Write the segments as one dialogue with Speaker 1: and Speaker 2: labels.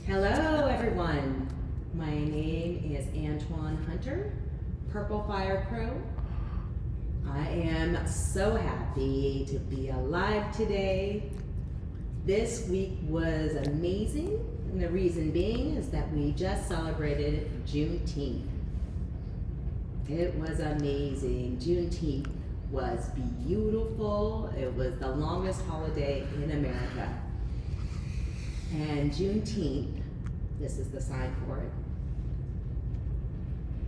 Speaker 1: Hello everyone, my name is Antoine, PurpleFireCrow. I am so happy to be alive today. This week was amazing, and the reason being is that we just celebrated Juneteenth. It was amazing. Juneteenth was beautiful. It was the longest holiday in America. And Juneteenth, this is the sign for it.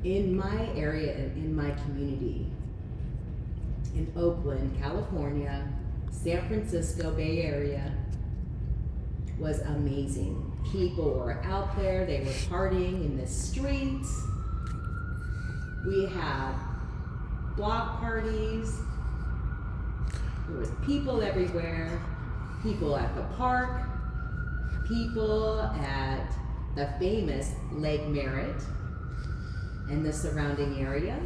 Speaker 1: In my area and in my community, in Oakland, California, San Francisco Bay Area, was amazing. People were out there, they were partying in the streets. We had block parties. There was people everywhere, people at the park, people at the famous Lake Merritt and the surrounding area.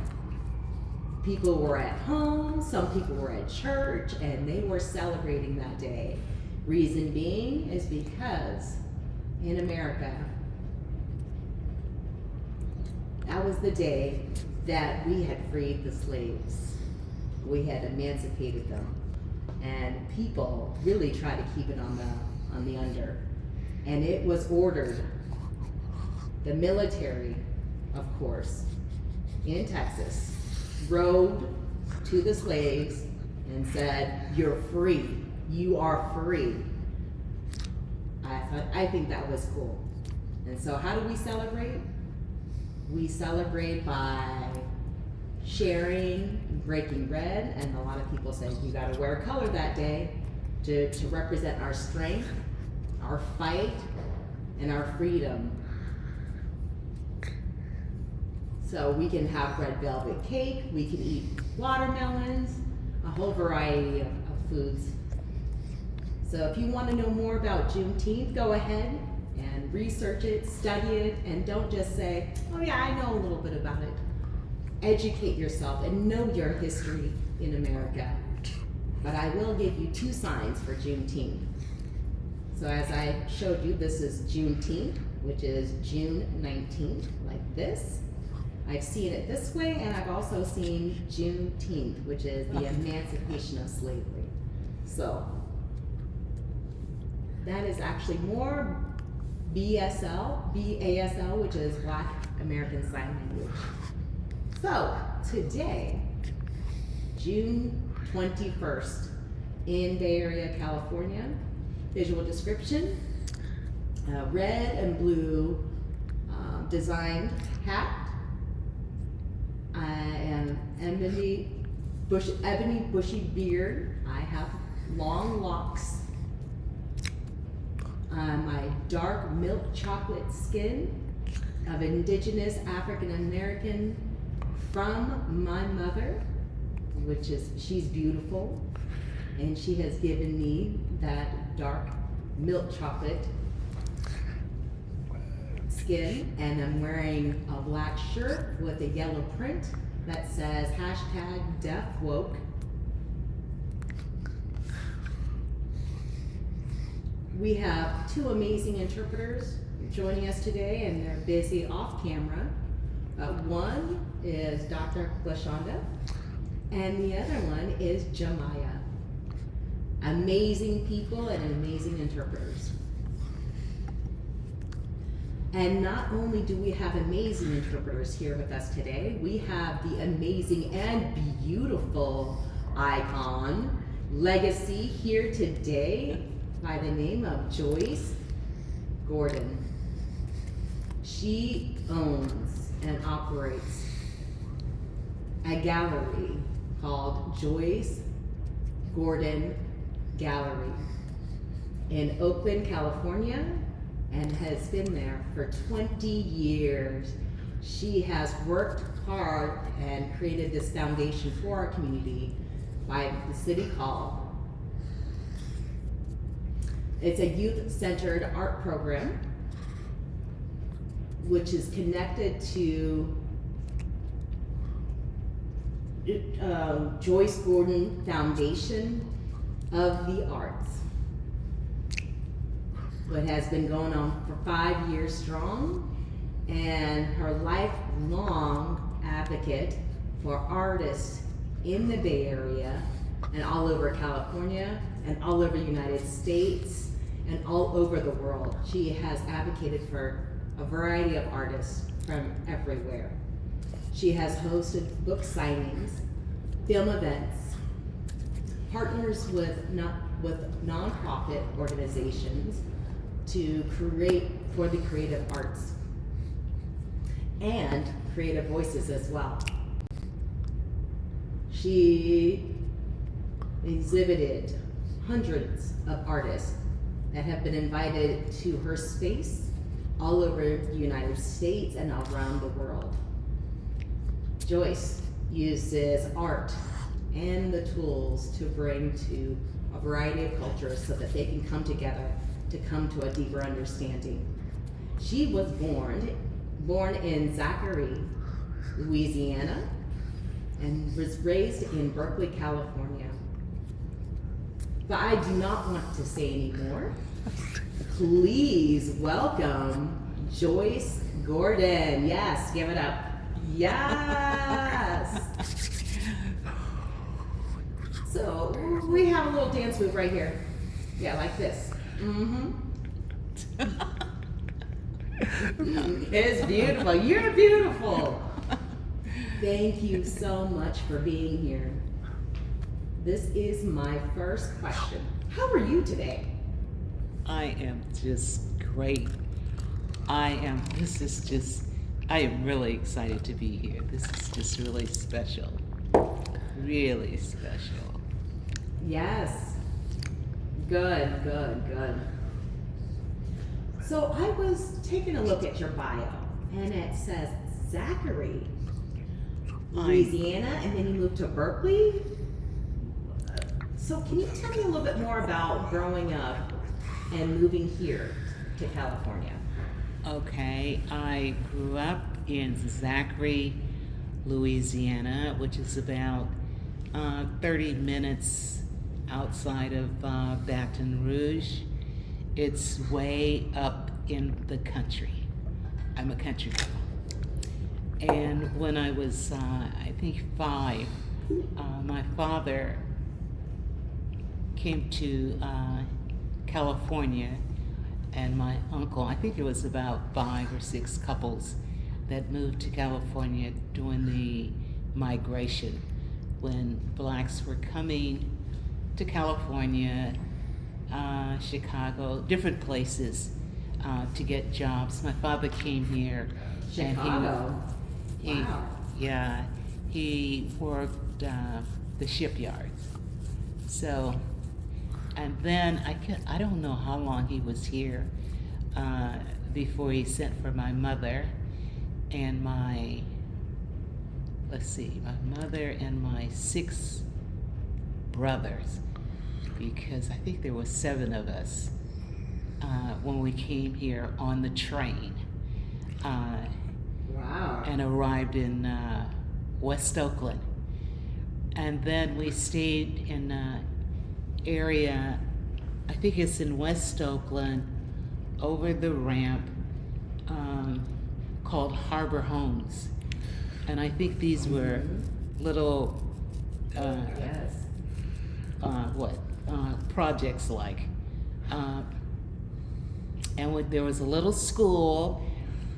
Speaker 1: People were at home, some people were at church, and they were celebrating that day. Reason being is because in America, that was the day that we had freed the slaves. We had emancipated them, and people really tried to keep it on the under. And it was ordered. The military, of course, in Texas, rode to the slaves and said, "You're free. You are free." I think that was cool. And so how do we celebrate? We celebrate by sharing, breaking bread, and a lot of people say you gotta wear color that day to represent our strength, our fight, and our freedom. So we can have red velvet cake, we can eat watermelons, a whole variety of foods. So if you want to know more about Juneteenth, go ahead and research it, study it, and don't just say, "Oh yeah, I know a little bit about it." Educate yourself and know your history in America. But I will give you two signs for Juneteenth. So as I showed you, this is Juneteenth, which is June 19th, like this. I've seen it this way, and I've also seen Juneteenth, which is the emancipation of slavery. So that is actually more BASL, which is Black American Sign Language. So today, June 21st, in Bay Area, California, visual description, red and blue designed hat. I am ebony bushy beard. I have long locks. My dark milk chocolate skin of indigenous African American from my mother, she's beautiful, and she has given me that dark milk chocolate skin, and I'm wearing a black shirt with a yellow print that says #DeafWoke. We have two amazing interpreters joining us today, and they're busy off camera. One is Dr. Glashonda, And the other one is Jamaya. Amazing people and amazing interpreters. And not only do we have amazing interpreters here with us today, we have the amazing and beautiful icon, legacy here today by the name of Joyce Gordon. She owns and operates a gallery called Joyce Gordon Gallery in Oakland, California, and has been there for 20 years. She has worked hard and created this foundation for our community by the City Hall. It's a youth-centered art program which is connected to Joyce Gordon Foundation of the Arts. What has been going on for 5 years strong, and her lifelong advocate for artists in the Bay Area and all over California and all over the United States and all over the world. She has advocated for a variety of artists from everywhere. She has hosted book signings, film events, partners with nonprofit organizations to create for the creative arts and creative voices as well. She exhibited hundreds of artists that have been invited to her space all over the United States and around the world. Joyce uses art and the tools to bring to a variety of cultures so that they can come together to come to a deeper understanding. She was born in Zachary, Louisiana, and was raised in Berkeley, California. But I do not want to say any more. Please welcome Joyce Gordon. Yes, give it up. Yes. So we have a little dance move right here. Yeah, like this. It's beautiful. You're beautiful. Thank you so much for being here. This is my first question. How are you today?
Speaker 2: I am just great. I am really excited to be here. This is just really special. Really special.
Speaker 1: Yes. Good. So I was taking a look at your bio, and it says Zachary, Louisiana, and then you moved to Berkeley. So can you tell me a little bit more about growing up and moving here to California?
Speaker 2: Okay, I grew up in Zachary, Louisiana, which is about 30 minutes outside of Baton Rouge. It's way up in the country. I'm a country girl. And when I was, I think 5, my father came to California, and my uncle, I think it was about 5 or 6 couples that moved to California during the migration when blacks were coming to California, Chicago, different places to get jobs. My father came here.
Speaker 1: Chicago?
Speaker 2: And
Speaker 1: Wow.
Speaker 2: Yeah, he worked the shipyards. So, and then I don't know how long he was here before he sent for my mother and my mother and my 6 brothers, because I think there were 7 of us when we came here on the train.
Speaker 1: Wow.
Speaker 2: And arrived in West Oakland. And then we stayed in an area, I think it's in West Oakland, over the ramp, called Harbor Homes. And I think these were little
Speaker 1: Yes.
Speaker 2: Projects like. There was a little school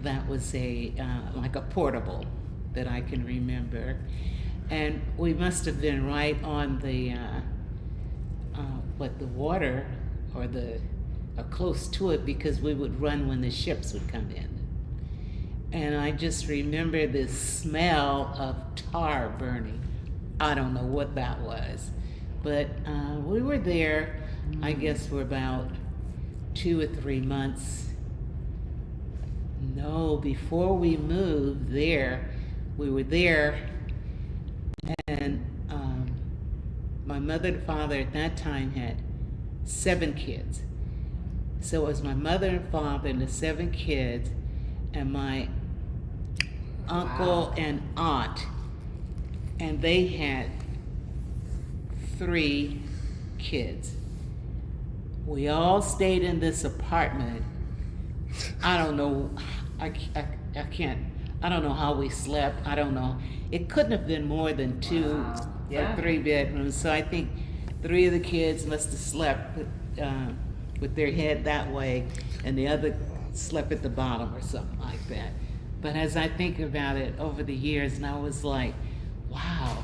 Speaker 2: that was like a portable that I can remember. And we must have been right on the water or close to it, because we would run when the ships would come in. And I just remember this smell of tar burning. I don't know what that was, but we were there, I guess, for about 2 or 3 months. No, before we moved there, we were there, and my mother and father at that time had 7 kids. So it was my mother and father and the 7 kids, and my uncle and aunt, and they had 3 kids. We all stayed in this apartment. I don't know, I don't know how we slept. I don't know. It couldn't have been more than 2 or 3 bedrooms. So I think 3 of the kids must have slept with their head that way, and the other slept at the bottom or something like that. But as I think about it over the years, and I was like, wow,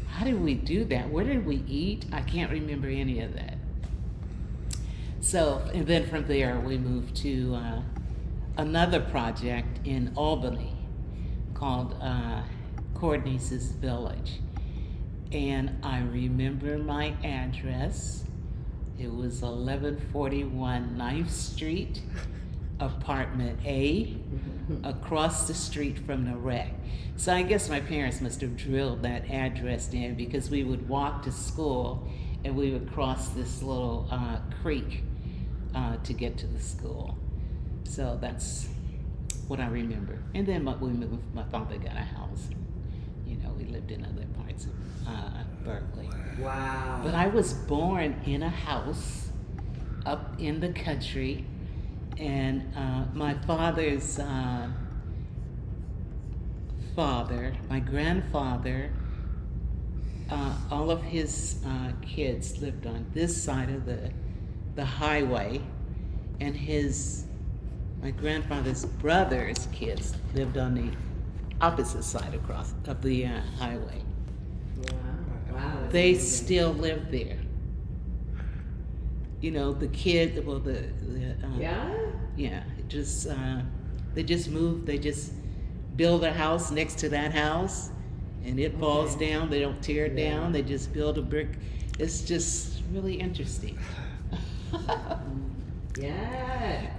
Speaker 2: how did we do that? Where did we eat? I can't remember any of that. So, and then from there we moved to another project in Albany called Courtney's Village. And I remember my address. It was 1141 9th Street, apartment A, across the street from the rec. So I guess my parents must have drilled that address in, because we would walk to school and we would cross this little creek to get to the school. So that's what I remember. And then we moved, my father got a house. You know, we lived in other parts of Berkeley.
Speaker 1: Wow.
Speaker 2: But I was born in a house up in the country, and my father's father, my grandfather, all of his kids lived on this side of the highway, and my grandfather's brother's kids lived on the opposite side of the highway.
Speaker 1: Wow.
Speaker 2: They
Speaker 1: Amazing.
Speaker 2: still live there. You know, the kid, well, they just moved. They just build a house next to that house, and it falls down. They don't tear it down. They just build a brick. It's just really interesting.
Speaker 1: Yeah.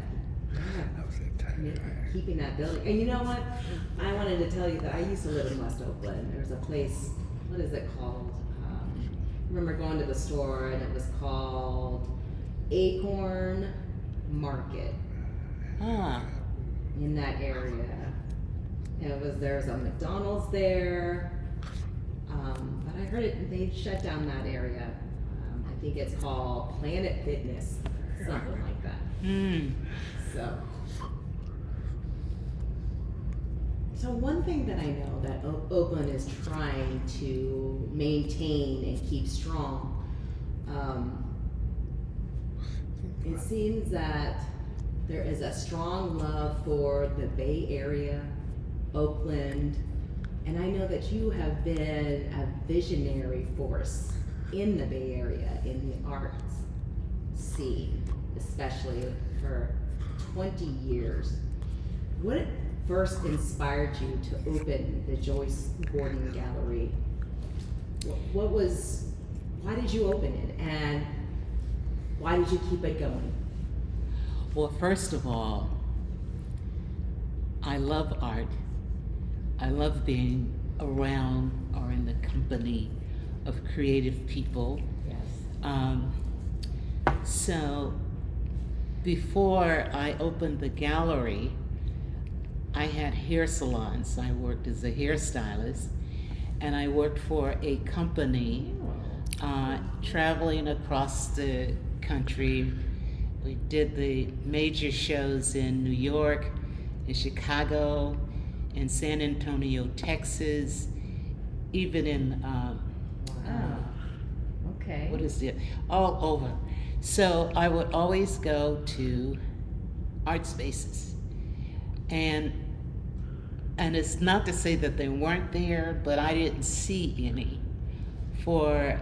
Speaker 1: Keeping that building. And you know what? I wanted to tell you that I used to live in West Oakland. There's a place, what is it called? I remember going to the store, and it was called Acorn Market in that area. There's a McDonald's there, but I heard they shut down that area. I think it's called Planet Fitness, something like that. So one thing that I know that Oakland is trying to maintain and keep strong, it seems that there is a strong love for the Bay Area, Oakland, and I know that you have been a visionary force in the Bay Area in the arts scene, especially for 20 years. What first inspired you to open the Joyce Gordon Gallery? Why did you open it, and why did you keep it going?
Speaker 2: Well, first of all, I love art. I love being around or in the company of creative people.
Speaker 1: Yes.
Speaker 2: So before I opened the gallery, I had hair salons. I worked as a hairstylist, and I worked for a company traveling across the country. We did the major shows in New York, in Chicago, in San Antonio, Texas, even in
Speaker 1: Okay.
Speaker 2: What is it? All over. So I would always go to art spaces. And it's not to say that they weren't there, but I didn't see any for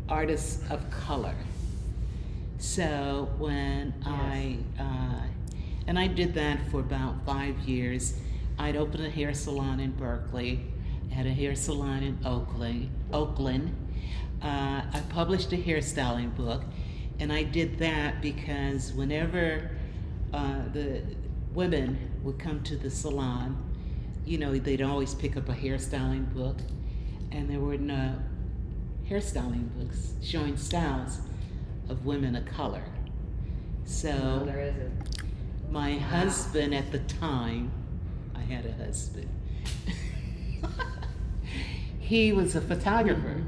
Speaker 2: artists of color. So when and I did that for about 5 years. I'd opened a hair salon in Berkeley, had a hair salon in Oakland. I published a hairstyling book, and I did that because whenever the women would come to the salon, you know, they'd always pick up a hairstyling book, and there were no hairstyling books showing styles of women of color. So
Speaker 1: No, there isn't.
Speaker 2: my husband at the time, I had a husband, he was a photographer.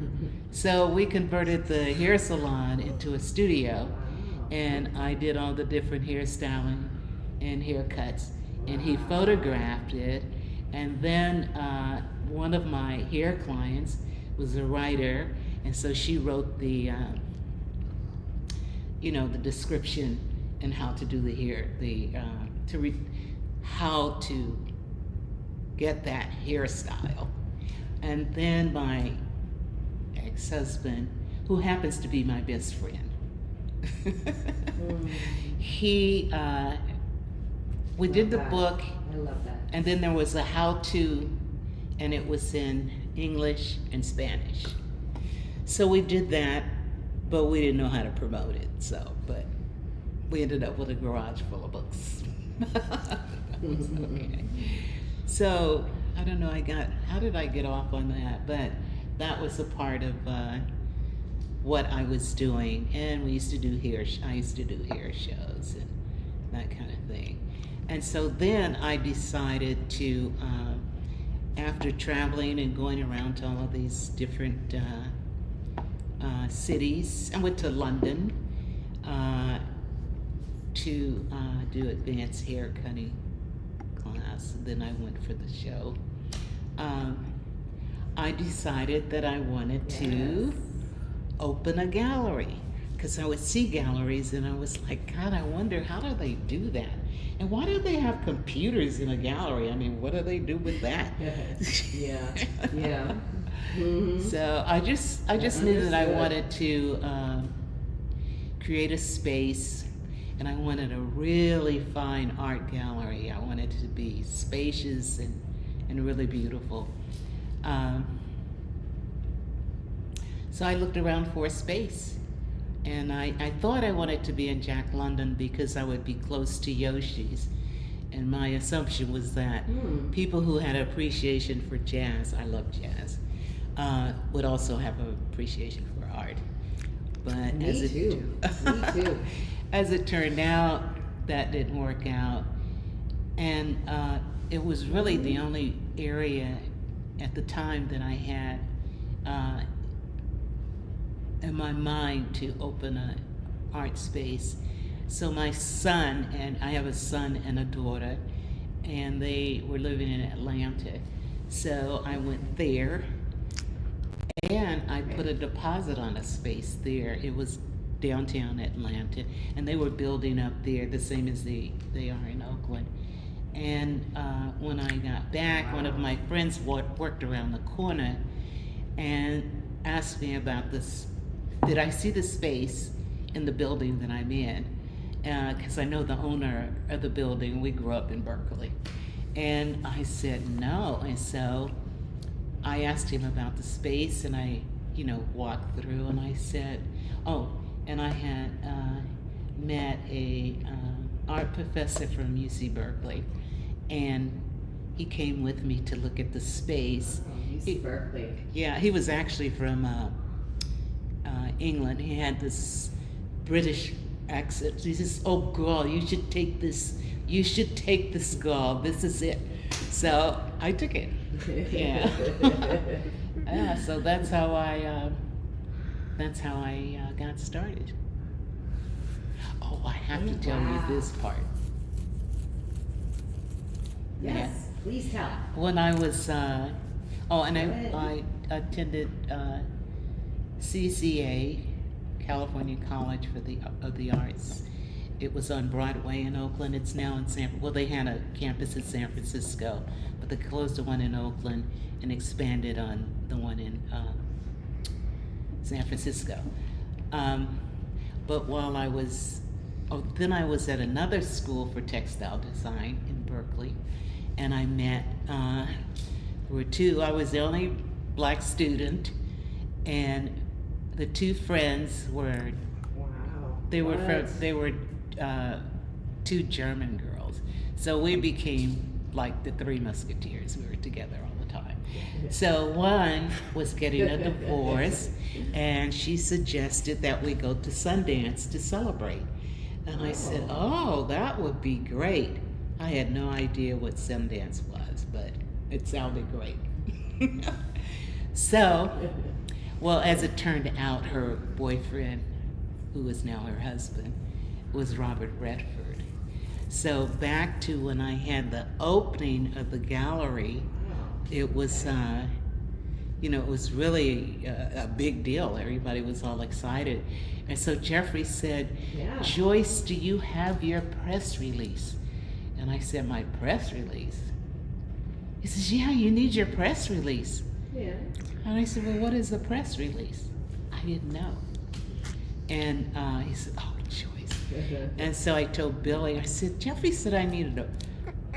Speaker 2: So we converted the hair salon into a studio, and I did all the different hairstyling and haircuts, and he photographed it. And then one of my hair clients was a writer, and so she wrote the the description and how to do the hair, how to get that hairstyle. And then my ex-husband, who happens to be my best friend, we did the book,
Speaker 1: I love that.
Speaker 2: and then there was a how-to, and it was in English and Spanish. So we did that, but we didn't know how to promote it. But we ended up with a garage full of books. Okay. So I don't know. How did I get off on that? But that was a part of what I was doing, and we used to do I used to do hair shows and that kind of thing. And so then I decided to, after traveling and going around to all of these different cities, I went to London to do advanced hair cutting class. And then I went for the show. I decided that I wanted to open a gallery, because I would see galleries and I was like, God, I wonder, how do they do that? And why do they have computers in a gallery? I mean, what do they do with that?
Speaker 1: Yeah. Mm-hmm.
Speaker 2: So I just knew that I wanted to create a space, and I wanted a really fine art gallery. I wanted it to be spacious and really beautiful. So I looked around for a space, and I thought I wanted to be in Jack London because I would be close to Yoshi's. And my assumption was that people who had appreciation for jazz, I love jazz, would also have an appreciation for art. But
Speaker 1: Me too.
Speaker 2: as it turned out, that didn't work out. And it was really the only area at the time that I had in my mind to open an art space. So my son, and I have a son and a daughter, and they were living in Atlanta. So I went there, and I put a deposit on a space there. It was downtown Atlanta, and they were building up there the same as they are in Oakland. And when I got back, one of my friends worked around the corner and asked me about this. Did I see the space in the building that I'm in? Because I know the owner of the building. We grew up in Berkeley. And I said no. And so I asked him about the space, and I, walked through, and I said, oh, and I had met a art professor from UC Berkeley, and he came with me to look at the space.
Speaker 1: UC Berkeley.
Speaker 2: Yeah, he was actually from England. He had this British accent. He says, "Oh, girl, you should take this. You should take this, girl. This is it." So I took it. Yeah. Yeah. So that's how I got started. Oh, I have to tell you this part.
Speaker 1: Yes, please tell.
Speaker 2: When I was, I attended CCA, California College of the Arts. It was on Broadway in Oakland. It's now in they had a campus in San Francisco, but they closed the one in Oakland and expanded on the one in San Francisco. But while I was, then I was at another school for textile design in Berkeley, and I met, I was the only black student, and the two friends were, they were two German girls. So we became like the Three Musketeers. We were together all the time. So one was getting a divorce, and she suggested that we go to Sundance to celebrate. And I said, oh, that would be great. I had no idea what Sundance was, but it sounded great. So, well, as it turned out, her boyfriend, who is now her husband, was Robert Redford. So back to when I had the opening of the gallery, it was, it was really a big deal. Everybody was all excited. And so Jeffrey said, Joyce, do you have your press release? And I said, my press release? He says, yeah, you need your press release.
Speaker 1: Yeah.
Speaker 2: And I said, well, what is a press release? I didn't know. And he said, oh, Joyce. And so I told Billy, I said, Jeffrey said I needed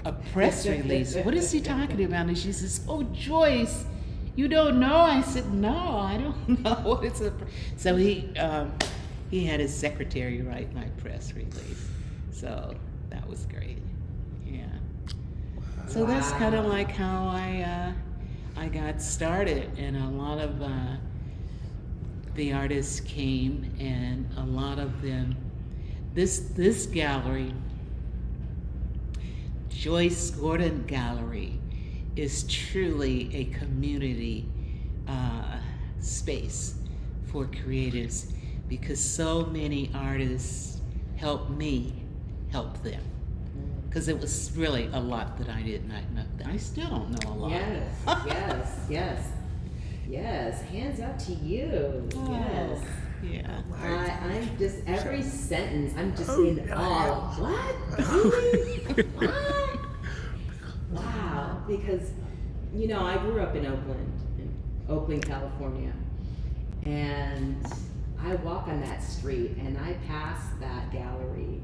Speaker 2: a press release. What is he talking about? And she says, oh, Joyce, you don't know? I said, no, I don't know what it's So he had his secretary write my press release. So that was great. Yeah. So that's kind of like how I got started, and a lot of the artists came, and a lot of them, this gallery, Joyce Gordon Gallery, is truly a community space for creatives, because so many artists helped me help them. Because it was really a lot that I did not know. I still don't know a lot.
Speaker 1: Yes. Hands up to you.
Speaker 2: Oh,
Speaker 1: yes.
Speaker 2: Yeah.
Speaker 1: I'm just, every sentence, I'm just in awe. What? Really? What? Wow. Because, I grew up in Oakland, California. And I walk on that street and I pass that gallery.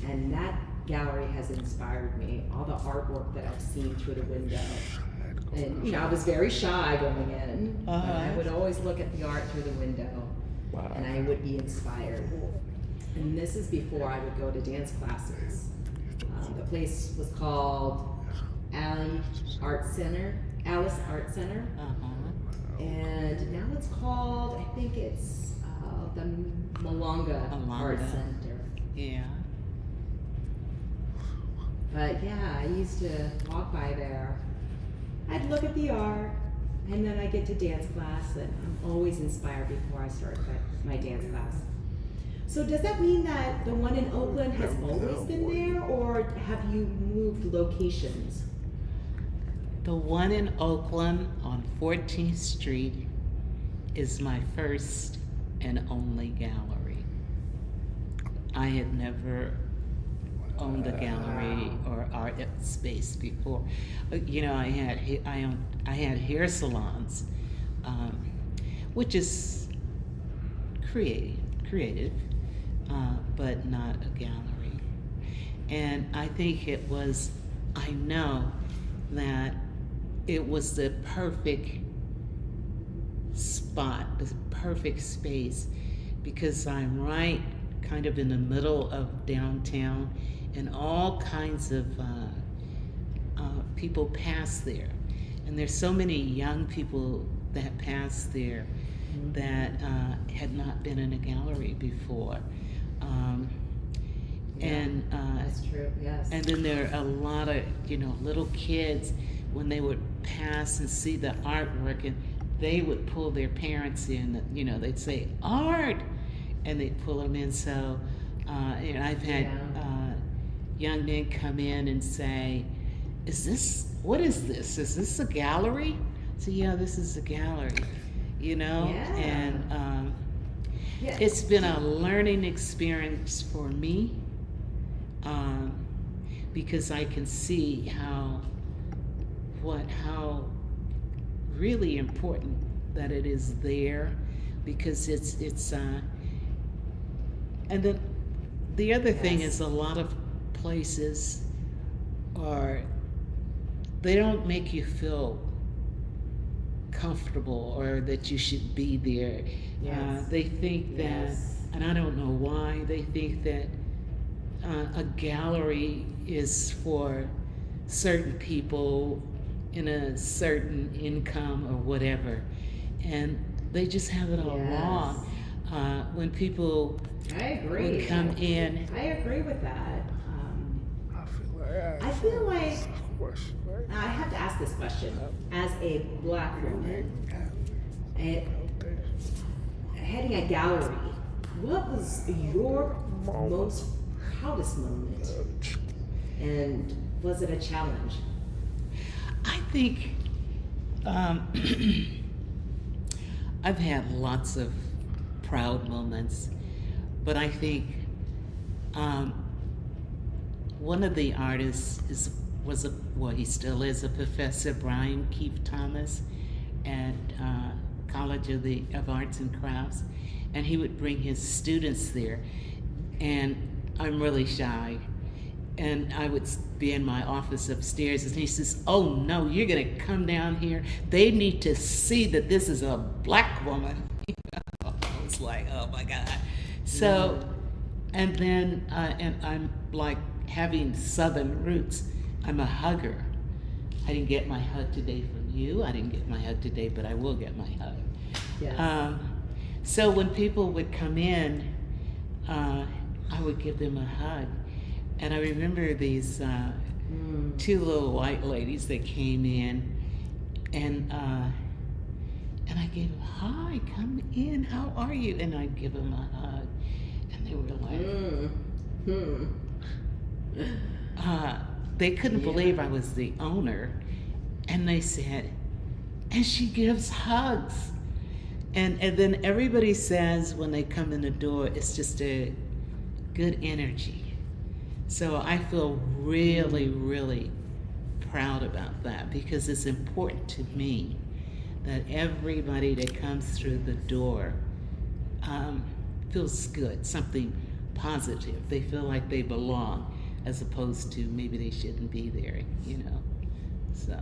Speaker 1: And that gallery has inspired me. All the artwork that I've seen through the window. And I was very shy going in. But I would always look at the art through the window.
Speaker 3: Wow.
Speaker 1: And I would be inspired. And this is before I would go to dance classes. The place was called Alice Art Center. And now it's called, I think it's the Malanga Art Center.
Speaker 2: Yeah.
Speaker 1: But yeah, I used to walk by there. I'd look at the art, and then I get to dance class, and I'm always inspired before I start my dance class. So does that mean that the one in Oakland has always been there, or have you moved locations?
Speaker 2: The one in Oakland on 14th Street is my first and only gallery. I had never owned a gallery or art space before. I had hair salons, which is creative, but not a gallery. And I think I know that it was the perfect spot, the perfect space, because I'm right kind of in the middle of downtown, and all kinds of people pass there. And there's so many young people that pass there that had not been in a gallery before.
Speaker 1: That's true, yes.
Speaker 2: And then there are a lot of, little kids, when they would pass and see the artwork, and they would pull their parents in, they'd say, art! And they'd pull them in. So, I've had young men come in and say, what is this? Is this a gallery? So yeah, this is a gallery. you know?
Speaker 1: Yeah.
Speaker 2: And
Speaker 1: Yeah.
Speaker 2: it's been a learning experience for me, because I can see how really important that it is there, because it's and then the other thing
Speaker 1: Yes.
Speaker 2: is a lot of places they don't make you feel comfortable or that you should be there.
Speaker 1: Yes.
Speaker 2: They think that,
Speaker 1: Yes.
Speaker 2: and I don't know why, they think that a gallery is for certain people in a certain income or whatever. And they just have it all
Speaker 1: Yes.
Speaker 2: wrong. When people
Speaker 1: I agree.
Speaker 2: would come in,
Speaker 1: I agree with that. I feel like I have to ask this question as a Black woman, heading a gallery. What was your most proudest moment, and was it a challenge?
Speaker 2: I think I've had lots of proud moments, but I think one of the artists he still is a professor, Brian Keith Thomas, at College of Arts and Crafts, and he would bring his students there, and I'm really shy. And I would be in my office upstairs, and he says, "Oh no, you're gonna come down here. They need to see that this is a Black woman." I was like, "Oh my God!" So, and then, and I'm like having Southern roots. I'm a hugger. I didn't get my hug today from you. I didn't get my hug today, but I will get my hug.
Speaker 1: Yes.
Speaker 2: So when people would come in, I would give them a hug. And I remember these two little white ladies that came in, and I gave them, "Hi, come in, how are you?" And I'd give them a hug, and they were like, they couldn't believe I was the owner, and they said, "And she gives hugs." And then everybody says when they come in the door, it's just a good energy. So I feel really, really proud about that, because it's important to me that everybody that comes through the door feels good, something positive. They feel like they belong, as opposed to maybe they shouldn't be there, you know. So.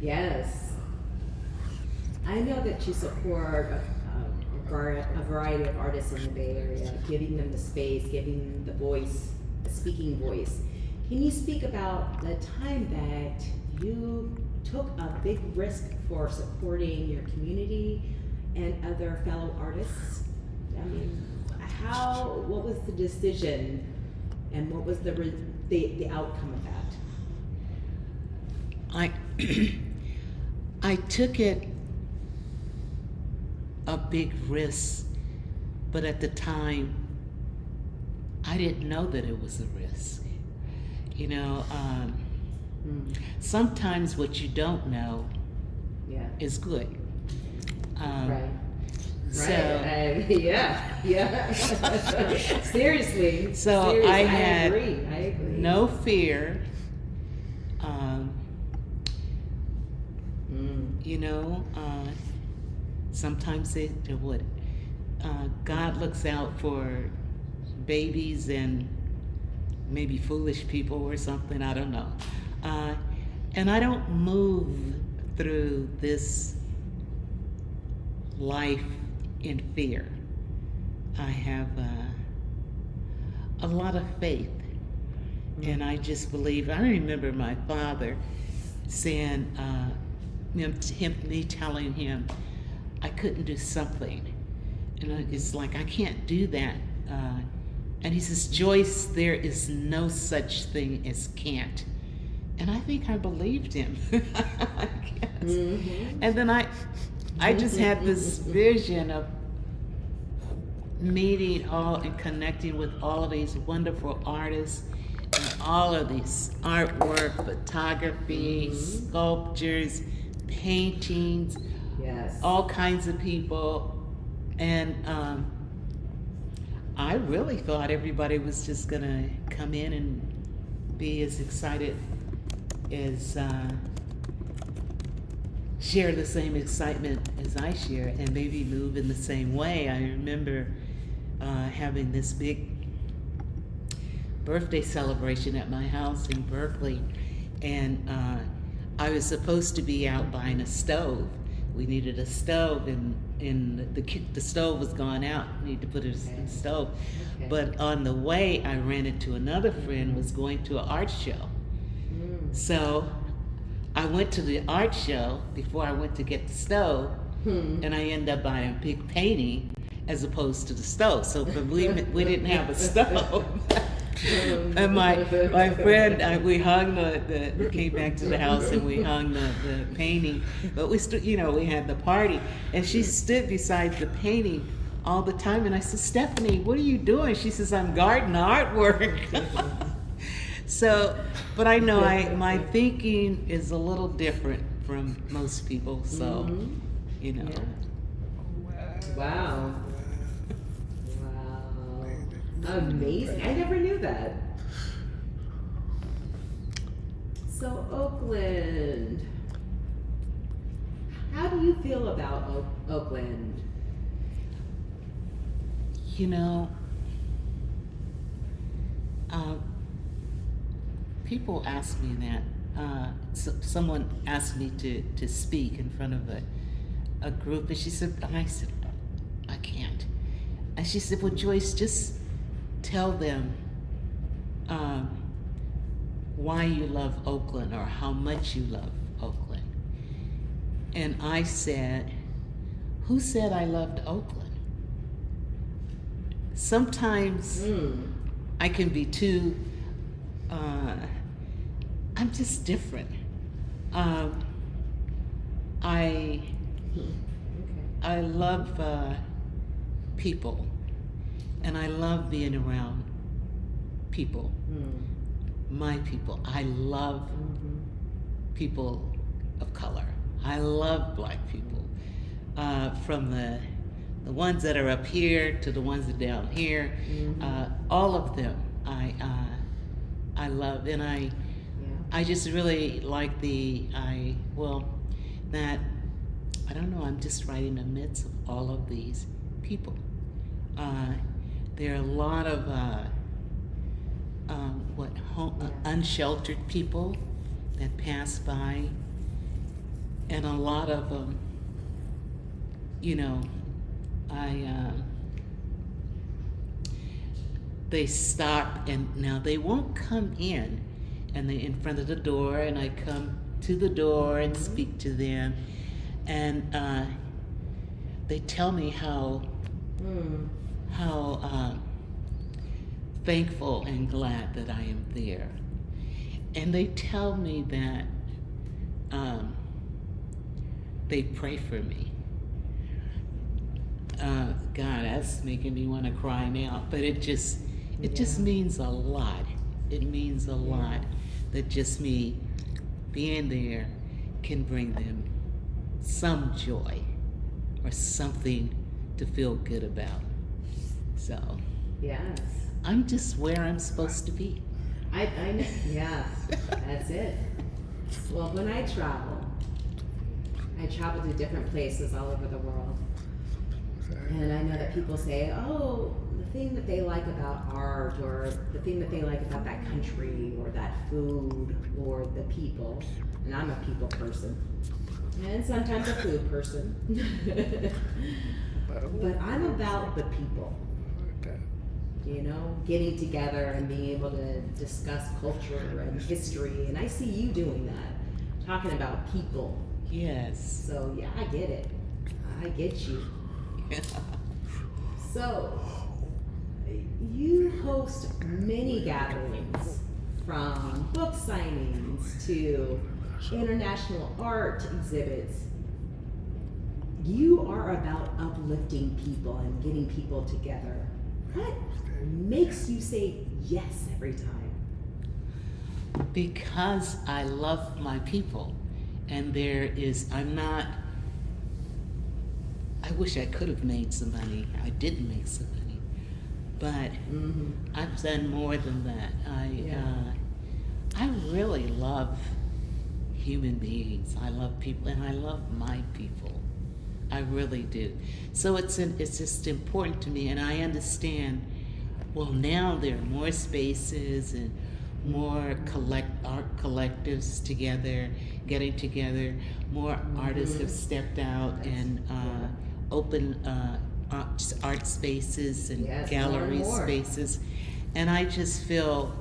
Speaker 1: Yes. I know that you support a variety of artists in the Bay Area, giving them the space, giving them the voice, the speaking voice. Can you speak about the time that you took a big risk for supporting your community and other fellow artists? I mean, what was the decision, and what was the outcome of that?
Speaker 2: I took it a big risk, but at the time I didn't know that it was a risk. You know, sometimes what you don't know is good.
Speaker 1: Right.
Speaker 2: So,
Speaker 1: yeah. Seriously.
Speaker 2: So I had
Speaker 1: I agree.
Speaker 2: no fear. You know, sometimes God looks out for babies and maybe foolish people or something, I don't know. And I don't move through this life in fear. I have a lot of faith, and I just believe. I remember my father saying, me telling him I couldn't do something, and it's like, I can't do that. And he says, "Joyce, there is no such thing as can't." And I think I believed him. I guess. And then I just had this vision of meeting and connecting with all of these wonderful artists and all of these artwork, photography, sculptures, paintings,
Speaker 1: Yes.
Speaker 2: all kinds of people. And I really thought everybody was just gonna come in and be as excited as share the same excitement as I share, and maybe move in the same way. I remember having this big birthday celebration at my house in Berkeley, and I was supposed to be out buying a stove. We needed a stove, and the stove was gone out. We needed to put it in the stove.
Speaker 1: Okay.
Speaker 2: But on the way, I ran into another friend who was going to an art show. So I went to the art show before I went to get the stove, and I ended up buying a big painting as opposed to the stove. So we didn't have a stove. And my friend, we hung we came back to the house and we hung the painting, but we stood, we had the party, and she stood beside the painting all the time, and I said, Stephanie, what are you doing? She says, I'm garden artwork. So, but I know my thinking is a little different from most people, so,
Speaker 1: Yeah. Wow. Amazing. I never knew that. So, Oakland. How do you feel about Oakland?
Speaker 2: People ask me that. Someone asked me to speak in front of a group, and I said, I can't. And she said, well, Joyce, just tell them why you love Oakland or how much you love Oakland. And I said, who said I loved Oakland? Sometimes I can be too, I'm just different. I love people, and I love being around people, my people. I love people of color. I love Black people, from the ones that are up here to the ones that are down here. All of them I love, and I just really like I don't know, I'm just right in the midst of all of these people. There are a lot of unsheltered people that pass by, and a lot of them, they stop, and now they won't come in, and they're in front of the door, and I come to the door and speak to them, and they tell me how thankful and glad that I am there. And they tell me that they pray for me. God, that's making me want to cry now, but it just means a lot. It means a lot that just me being there can bring them some joy or something to feel good about. So
Speaker 1: Yes.
Speaker 2: I'm just where I'm supposed to be.
Speaker 1: I know. Yeah, that's it. Well, when I travel to different places all over the world. And I know that people say, oh, the thing that they like about art, or the thing that they like about that country, or that food, or the people. And I'm a people person. And sometimes a food person. But I'm about the people. Getting together and being able to discuss culture and history. And I see you doing that, talking about people.
Speaker 2: Yes.
Speaker 1: So yeah, I get it. I get you. So, you host many gatherings, from book signings to international art exhibits. You are about uplifting people and getting people together. What makes you say yes every time?
Speaker 2: Because I love my people, and I'm not I wish I could have made some money. I didn't make some money, but I've done more than that. I really love human beings. I love people, and I love my people. I really do. So it's just important to me, and I understand. Well, now there are more spaces and more art collectives together, getting together. More artists have stepped out and open art spaces and gallery spaces, and I just feel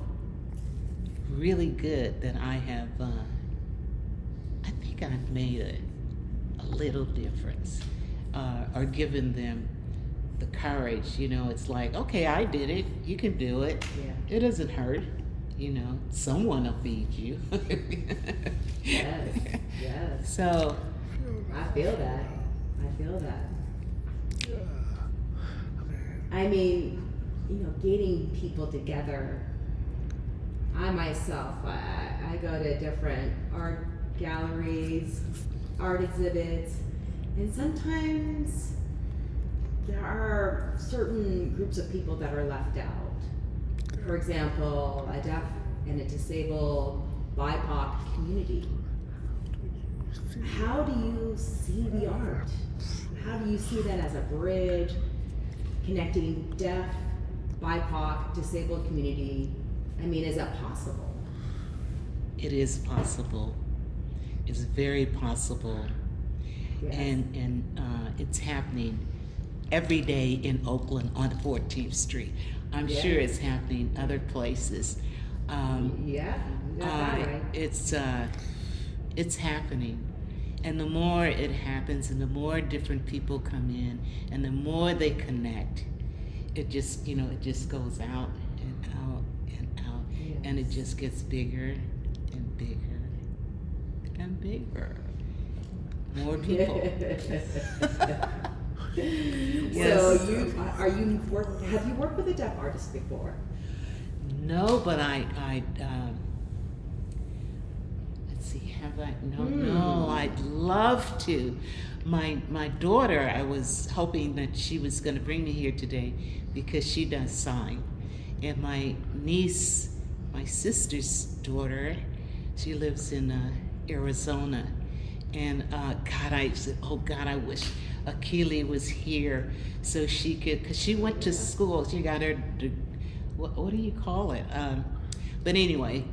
Speaker 2: really good that I have. I think I've made a little difference, or given them the courage. It's like, okay, I did it. You can do it.
Speaker 1: Yeah.
Speaker 2: It doesn't hurt. Someone will feed you.
Speaker 1: Yes.
Speaker 2: So
Speaker 1: I feel that. I mean, getting people together. I myself, I go to different art galleries, art exhibits, and sometimes there are certain groups of people that are left out. For example, a deaf and a disabled BIPOC community. How do you see the art? How do you see that as a bridge connecting deaf, BIPOC, disabled community? I mean, is that possible?
Speaker 2: it is possible. It's very possible.
Speaker 1: Yes.
Speaker 2: And it's happening every day in Oakland on 14th Street. I'm sure it's happening other places. It's happening. And the more it happens and the more different people come in and the more they connect, it just, it just goes out and out and out. Yes. And it just gets bigger and bigger and bigger. More people.
Speaker 1: Yes. So have you worked with a deaf artist before?
Speaker 2: No, but let's see, have I? No, I'd love to. My daughter, I was hoping that she was going to bring me here today because she does sign. And my niece, my sister's daughter, she lives in Arizona. And I said, oh God, I wish Akili was here so she could, because she went to school. She got her, what do you call it? But anyway,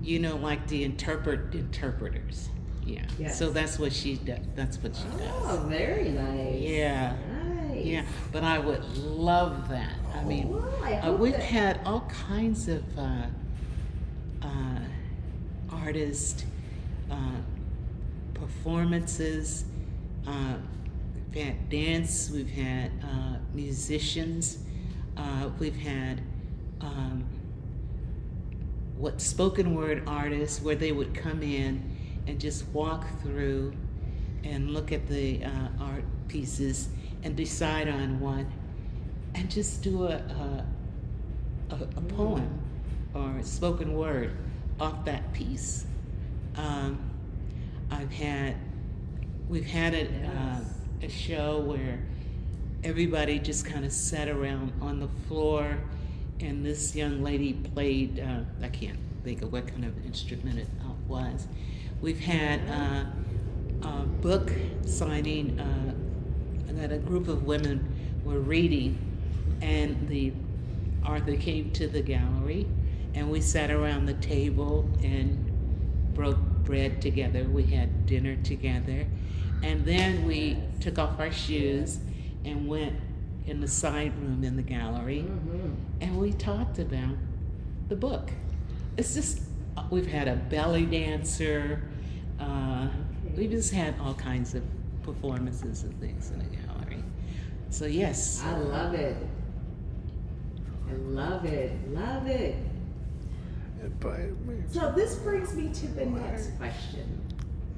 Speaker 2: like the interpreters. Yeah. Yes. So that's what she does. That's what she does.
Speaker 1: Oh, very nice.
Speaker 2: Yeah.
Speaker 1: Nice.
Speaker 2: Yeah. But I would love that. I mean, we've had all kinds of artists, performances. We've had dance. We've had musicians. We've had spoken word artists where they would come in and just walk through and look at the art pieces and decide on one and just do a poem or a spoken word off that piece. We've had a show where everybody just kind of sat around on the floor and this young lady played, I can't think of what kind of instrument it was. We've had a book signing that a group of women were reading, and the author came to the gallery and we sat around the table and broke bread together. We had dinner together, and then we took off our shoes and went in the side room in the gallery, and we talked about the book. It's just, we've had a belly dancer, we just had all kinds of performances and things in the gallery. So yes.
Speaker 1: I love it. I love it. Love it. So this brings me to the next question.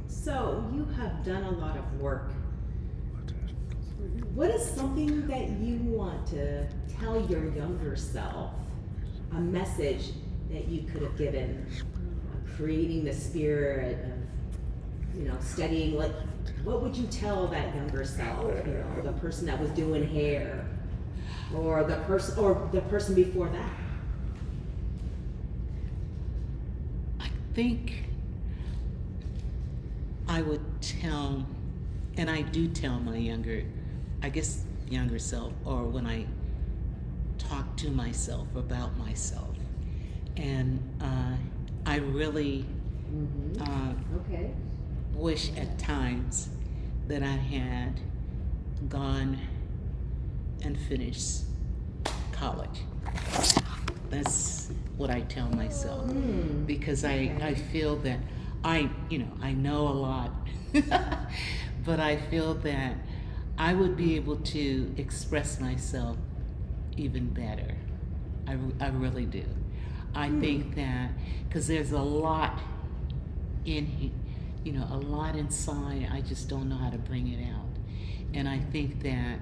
Speaker 1: So you have done a lot of work. What is something that you want to tell your younger self, a message that you could have given, creating the spirit studying, like, what would you tell that younger self? The person that was doing hair, or the person before that.
Speaker 2: I think I would tell, and I do tell my younger self, or when I talk to myself about myself, and I really
Speaker 1: Okay.
Speaker 2: wish at times that I had gone and finished college. That's what I tell myself, because I feel that I know a lot, but I feel that I would be able to express myself even better. I really do. I think that, because there's a lot in, a lot inside, I just don't know how to bring it out. And I think that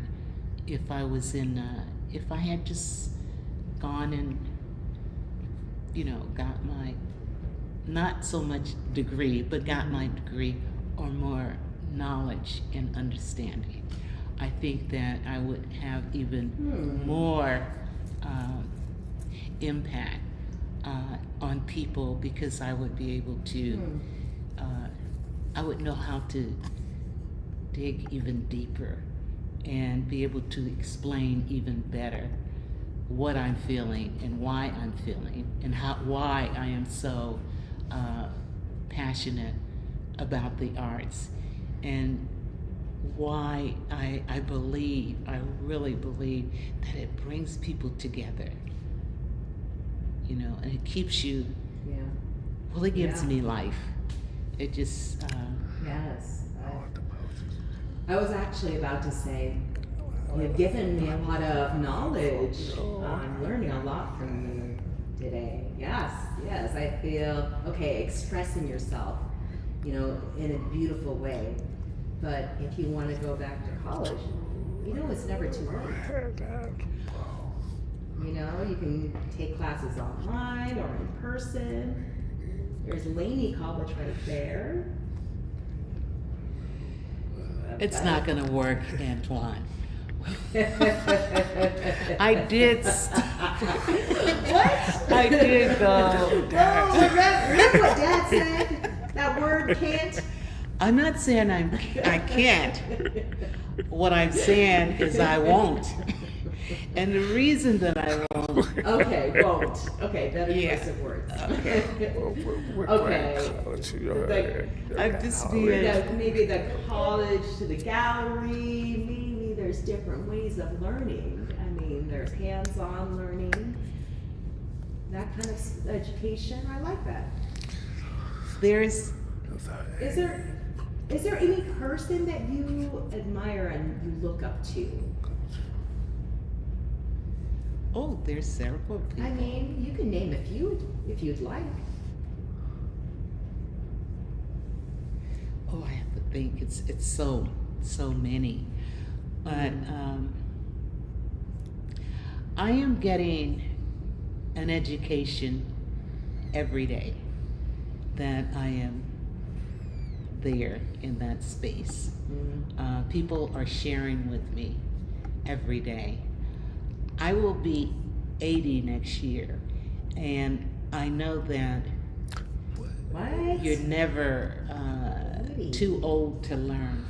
Speaker 2: if I had just gone and, got my, not so much degree, but got my degree or more knowledge and understanding, I think that I would have even more impact on people, because I would be able to, I would know how to dig even deeper and be able to explain even better what I'm feeling and why I'm feeling, and why I am so passionate about the arts, and why I really believe that it brings people together, and it keeps you, well, it gives me life. It just,
Speaker 1: Yes. I was actually about to say, you've given me a lot of knowledge. I'm learning a lot from you today. Yes, I feel, expressing yourself, in a beautiful way. But if you want to go back to college, it's never too late. You can take classes online or in person. There's Laney College right there.
Speaker 2: it's not going to work, Antoine. I did.
Speaker 1: What?
Speaker 2: I did go.
Speaker 1: Oh, remember what Dad said? That word can't.
Speaker 2: I'm not saying I can't. What I'm saying is I won't. And the reason that I won't.
Speaker 1: Okay, won't. Okay, better choice of words.
Speaker 2: Okay.
Speaker 1: Okay.
Speaker 2: I'm just being.
Speaker 1: Maybe the college to the gallery. Maybe there's different ways of learning. I mean, there's hands-on learning. That kind of education. I like that. Is there any person that you admire and you look up to?
Speaker 2: Oh, there's several people.
Speaker 1: I mean, you can name a few if you'd like.
Speaker 2: Oh, I have to think. It's so many, but I am getting an education every day that I am there in that space. People are sharing with me every day. I will be 80 next year, and I know that
Speaker 1: What?
Speaker 2: you're never too old to learn.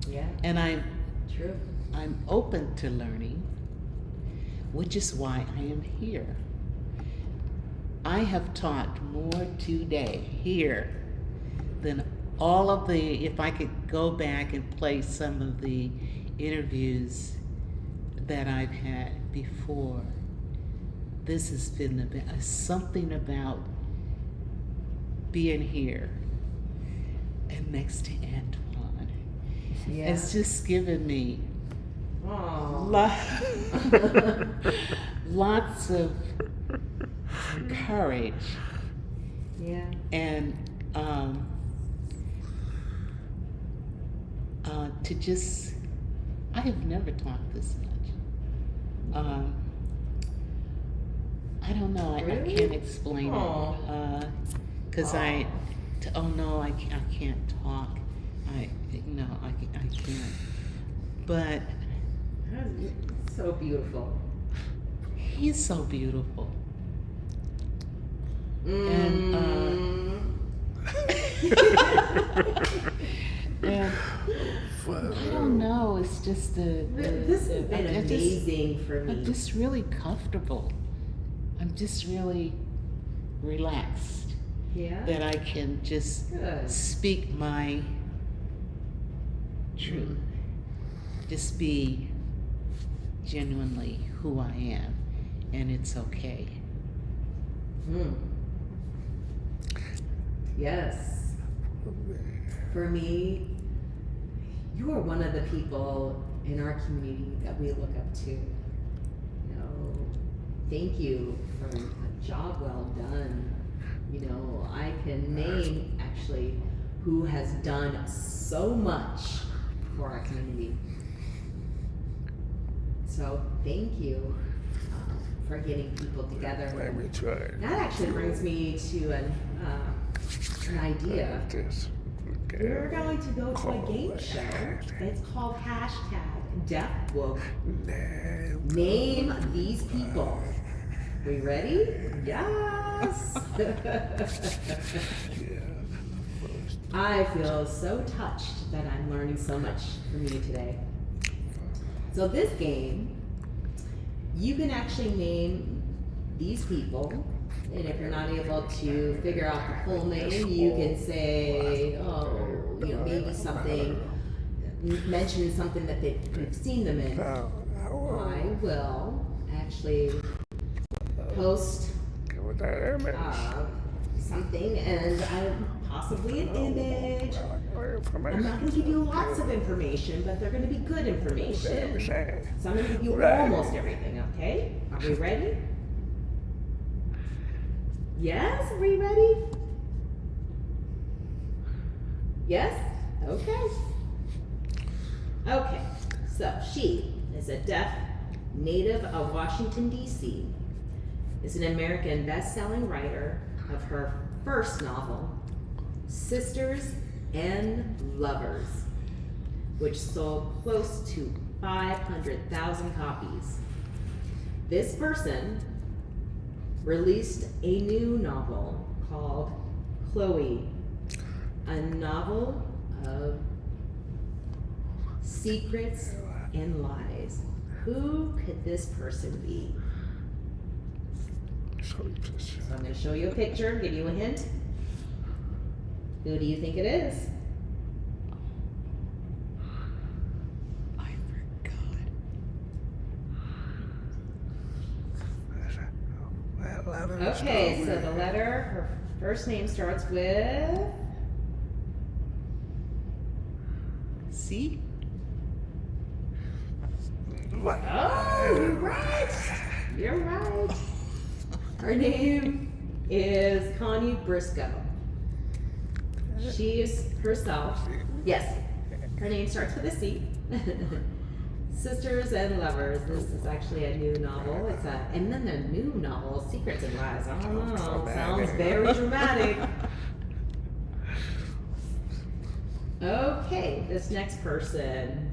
Speaker 1: Yeah.
Speaker 2: And
Speaker 1: True.
Speaker 2: I'm open to learning, which is why I am here. I have taught more today here than all of if I could go back and play some of the interviews that I've had before. This has been something about being here and next to Antoine.
Speaker 1: Yeah.
Speaker 2: It's just given me
Speaker 1: Aww.
Speaker 2: lots of courage.
Speaker 1: Yeah.
Speaker 2: And to just, I have never talked this much. I don't know, I
Speaker 1: Really?
Speaker 2: can't explain
Speaker 1: Aw.
Speaker 2: it. Because Oh no, I can't talk. I can't. But
Speaker 1: So beautiful.
Speaker 2: he's so beautiful.
Speaker 1: Mm.
Speaker 2: And I don't know. It's just
Speaker 1: This has been amazing for me.
Speaker 2: I'm just really comfortable. I'm just really relaxed
Speaker 1: Yeah.
Speaker 2: that I can just
Speaker 1: Good.
Speaker 2: speak my truth. Just be genuinely who I am, and it's okay.
Speaker 1: Mm. Yes. For me, you are one of the people in our community that we look up to. You know, thank you for a job well done. You know, I can name actually who has done so much for our community. So thank you for getting people together.
Speaker 3: Let me try.
Speaker 1: That actually brings me to an idea. We're going to go to a game show. It's called #DeafWoke. Name these people. We ready? Yes. I feel so touched that I'm learning so much from you today. So this game, you can actually name these people, and if you're not able to figure out the full name, you can say, oh, you know, maybe something, mention something that you've seen them in. I will actually post something, and possibly an image. I'm not going to give you lots of information, but they're going to be good information. So I'm going to give you almost everything, okay? Are we ready? Yes? Are we ready? Yes? Okay. Okay, so she is a deaf native of Washington, D.C., is an American best-selling writer of her first novel, Sisters and Lovers, which sold close to 500,000 copies. This person released a new novel called Chloe, a novel of secrets and lies. Who could this person be? So I'm going to show you a picture, give you a hint. Who do you think it is?
Speaker 2: I forgot.
Speaker 1: Okay, so the letter, her first name starts with
Speaker 2: C.
Speaker 1: Oh, you're right. You're right. Her name is Connie Briscoe. She is herself. Yes. Her name starts with a C. Sisters and Lovers. This is actually a new novel. And then the new novel, Secrets and Lies. I don't know. Sounds very dramatic. Okay, this next person.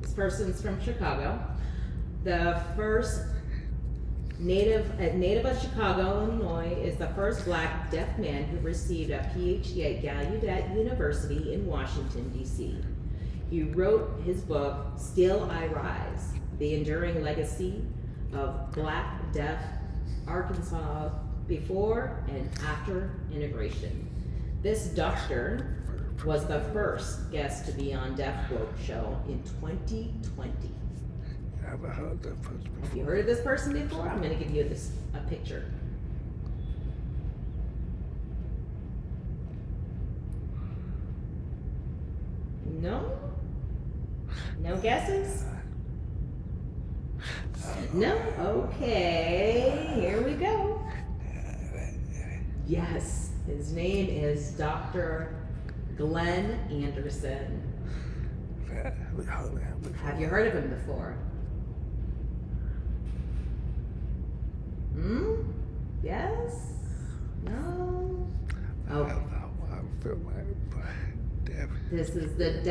Speaker 1: This person's from Chicago. The first native of Chicago, Illinois, is the first black deaf man who received a PhD at Gallaudet University in Washington, D.C. He wrote his book, Still I Rise, The Enduring Legacy of Black Deaf Arkansas Before and After Integration. This doctor was the first guest to be on Deaf Woke Show in 2020. Have you heard of this person before? I'm going to give you a picture. No? No guesses? No? Okay, here we go. Yes, his name is Dr. Glenn Anderson. Have you heard of him before? Yes? No? Okay.
Speaker 3: I feel like deaf.
Speaker 1: This is the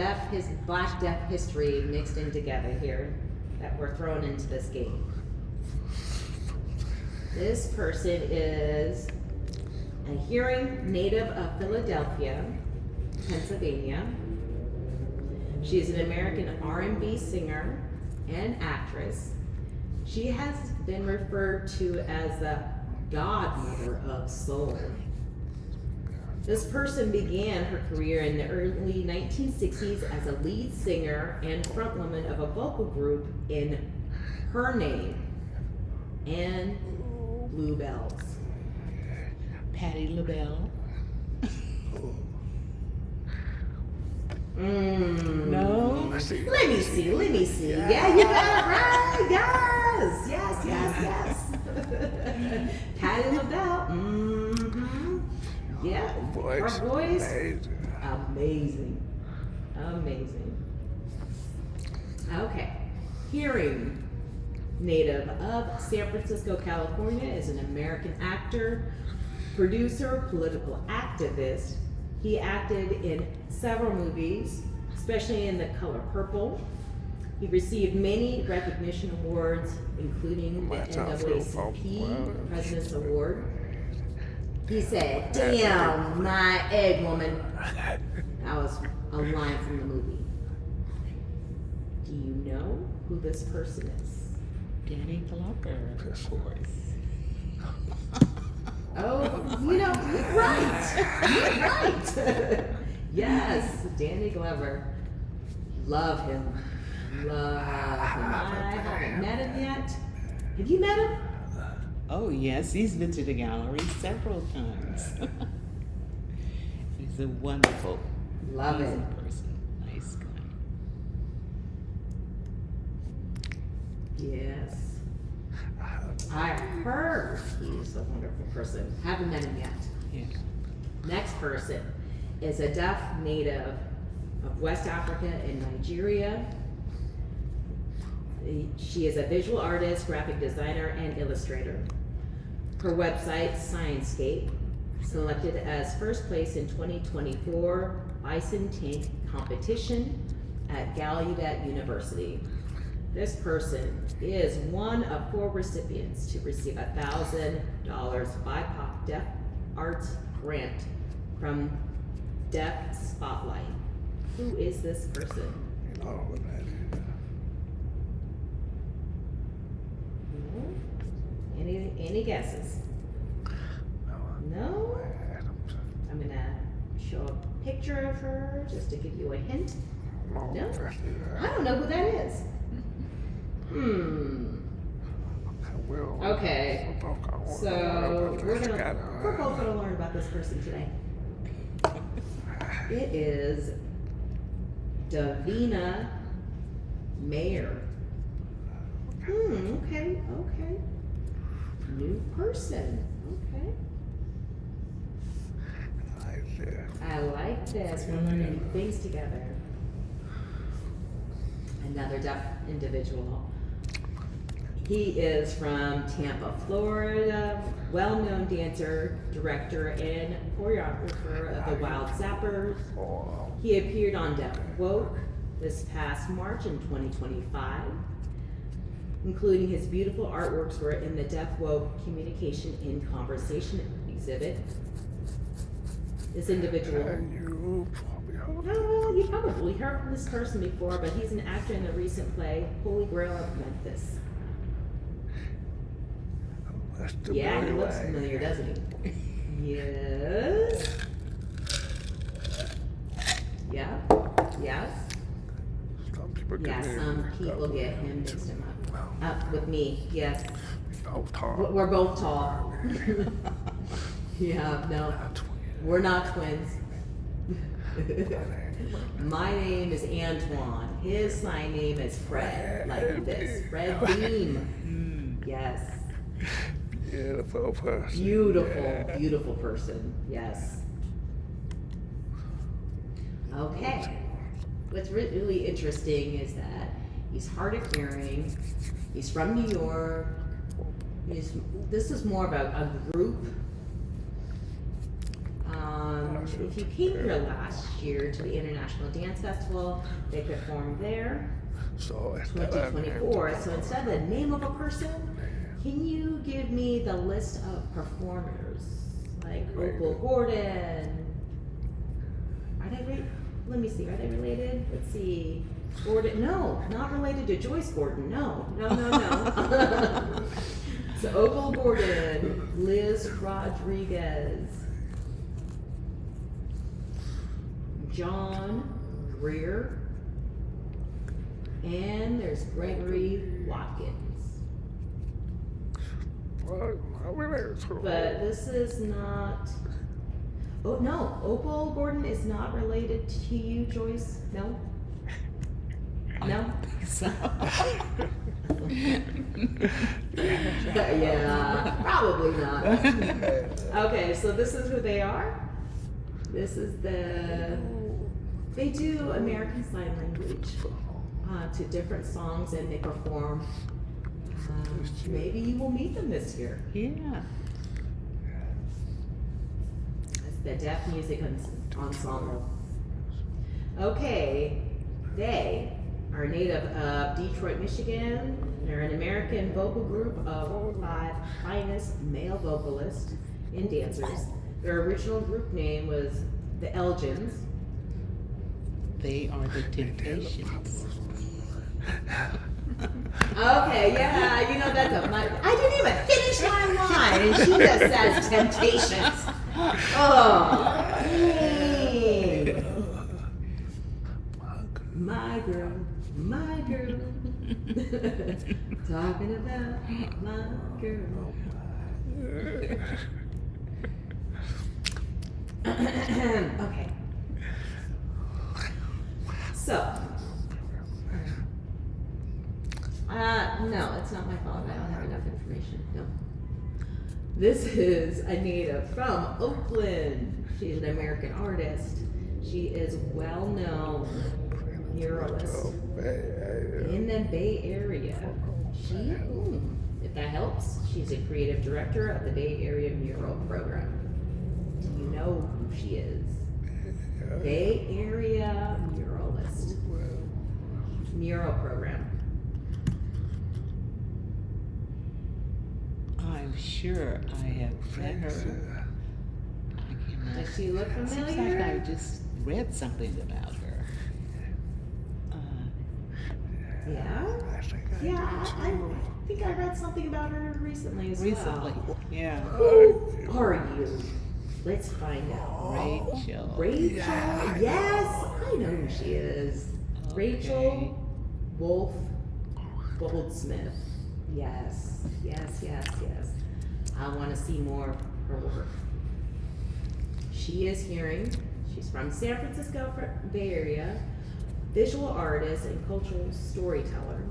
Speaker 1: Black deaf history mixed in together here that we're throwing into this game. This person is a hearing native of Philadelphia, Pennsylvania. She's an American R&B singer and actress. She has been referred to as the godmother of soul. This person began her career in the early 1960s as a lead singer and frontwoman of a vocal group in Her Name and Bluebells.
Speaker 2: Patti LaBelle. No?
Speaker 1: Let me see. Yeah, you got it right. Yes. Patti LaBelle. Mm-hmm. Yeah. Her voice. Amazing. Okay. Hearing native of San Francisco, California, is an American actor, producer, political activist. He acted in several movies, especially in The Color Purple. He received many recognition awards, including the NAACP President's Award. He said, "Damn, my egg woman." That was a line from the movie. Do you know who this person is?
Speaker 2: Danny Glover, of course.
Speaker 1: Oh, you're right. Yes, Danny Glover. Love him. I haven't met him yet. Have you met him?
Speaker 2: Oh yes, he's been to the gallery several times. He's a wonderful,
Speaker 1: Love it.
Speaker 2: person. Nice guy.
Speaker 1: Yes. I heard he's a wonderful person. Haven't met him yet.
Speaker 2: Yeah.
Speaker 1: Next person is a deaf native of West Africa and Nigeria. She is a visual artist, graphic designer, and illustrator. Her website, Sciencescape, selected as first place in 2024 Bison Tank competition at Gallaudet University. This person is one of 4 recipients to receive $1,000 BIPOC Deaf Arts Grant from Deaf Spotlight. Who is this person?
Speaker 3: You know what that is.
Speaker 1: Any guesses? No? I'm gonna show a picture of her just to give you a hint. No? I don't know who that is. Okay. So we're both gonna learn about this person today. It is Davina Mayer. Okay. New person. Okay. I like this. We're learning things together. Another deaf individual. He is from Tampa, Florida, well-known dancer, director, and choreographer of the Wild Zappers. He appeared on Deaf Woke this past March in 2025, including his beautiful artworks were in the Deaf Woke Communication in Conversation exhibit. This individual, you probably heard from this person before, but he's an actor in the recent play Holy Grail of Memphis. Yeah, he looks familiar, doesn't he? Yes. Yeah. Yes. Some people get him mixed him up with me. Yes. We're both tall. Yeah. No. We're not twins. My name is Antoine. His sign name is Fred. Like this. Fred Beam. Yes.
Speaker 3: Beautiful person.
Speaker 1: Beautiful person. Yes. Okay. What's really interesting is that he's hard of hearing. He's from New York. This is more about a group. if you came here last year to the International Dance Festival, they performed there.
Speaker 3: So
Speaker 1: 2024. So instead of the name of a person, can you give me the list of performers? Like Opal Gordon. Are they related? Let me see. Are they related? Let's see. Gordon. No, not related to Joyce Gordon. No. So Opal Gordon, Liz Rodriguez, John Greer, and there's Gregory Watkins. But this is not. Oh no, Opal Gordon is not related to you, Joyce. No.
Speaker 2: I
Speaker 1: No.
Speaker 2: don't think so.
Speaker 1: Yeah, probably not. Okay, so this is who they are. This is they do American Sign Language to different songs, and they perform. Maybe you will meet them this year.
Speaker 2: Yeah.
Speaker 1: It's the Deaf Music Ensemble. Okay, they are native of Detroit, Michigan. They're an American vocal group of 5 finest male vocalists and dancers. Their original group name was the Elgins.
Speaker 2: They are the Temptations.
Speaker 1: Okay, yeah, you know that's I didn't even finish my line, and she just says Temptations. Oh, hey. My girl. Talking about my girl. Okay. So, no, it's not my fault. I don't have enough information. No. This is a native from Oakland. She's an American artist. She is well known muralist in the Bay Area. If that helps, she's a creative director of the Bay Area Mural Program. Do you know who she is? Bay Area Muralist. Mural Program.
Speaker 2: I'm sure I have met her. I cannot.
Speaker 1: Does she look
Speaker 2: Seems like I
Speaker 1: familiar?
Speaker 2: just read something about her.
Speaker 1: Yeah? Yeah, I think I read something about her recently as
Speaker 2: Recently,
Speaker 1: well.
Speaker 2: yeah.
Speaker 1: Who are you? Let's find out.
Speaker 2: Rachel.
Speaker 1: Rachel? Yes, I know who she is. Rachel Wolf Goldsmith. Yes. I want to see more of her work. She is hearing. She's from San Francisco Bay Area. Visual artist and cultural storyteller.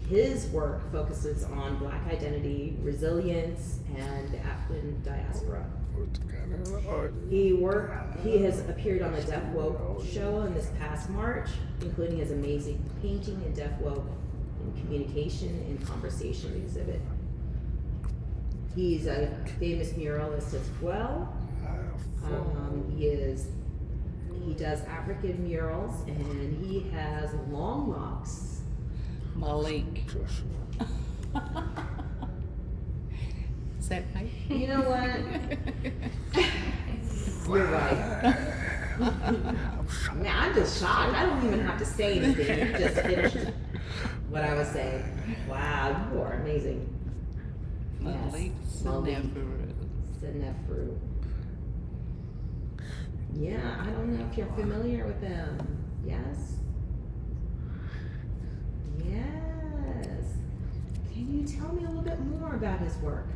Speaker 1: His work focuses on Black identity, resilience, and the African diaspora. He has appeared on the Deaf Woke show in this past March, including his amazing painting and Deaf Woke and communication and conversation exhibit. He's a famous muralist as well. He does African murals, and he has long locks.
Speaker 2: Malik. Is that right?
Speaker 1: You know what? You're right. Man, I'm just shocked. I don't even have to say anything. You just finished what I was saying. Wow, you are amazing.
Speaker 2: Malik
Speaker 1: Senefru. Yeah, I don't know if you're familiar with them. Yes? Yes. Can you tell me a little bit more about his work?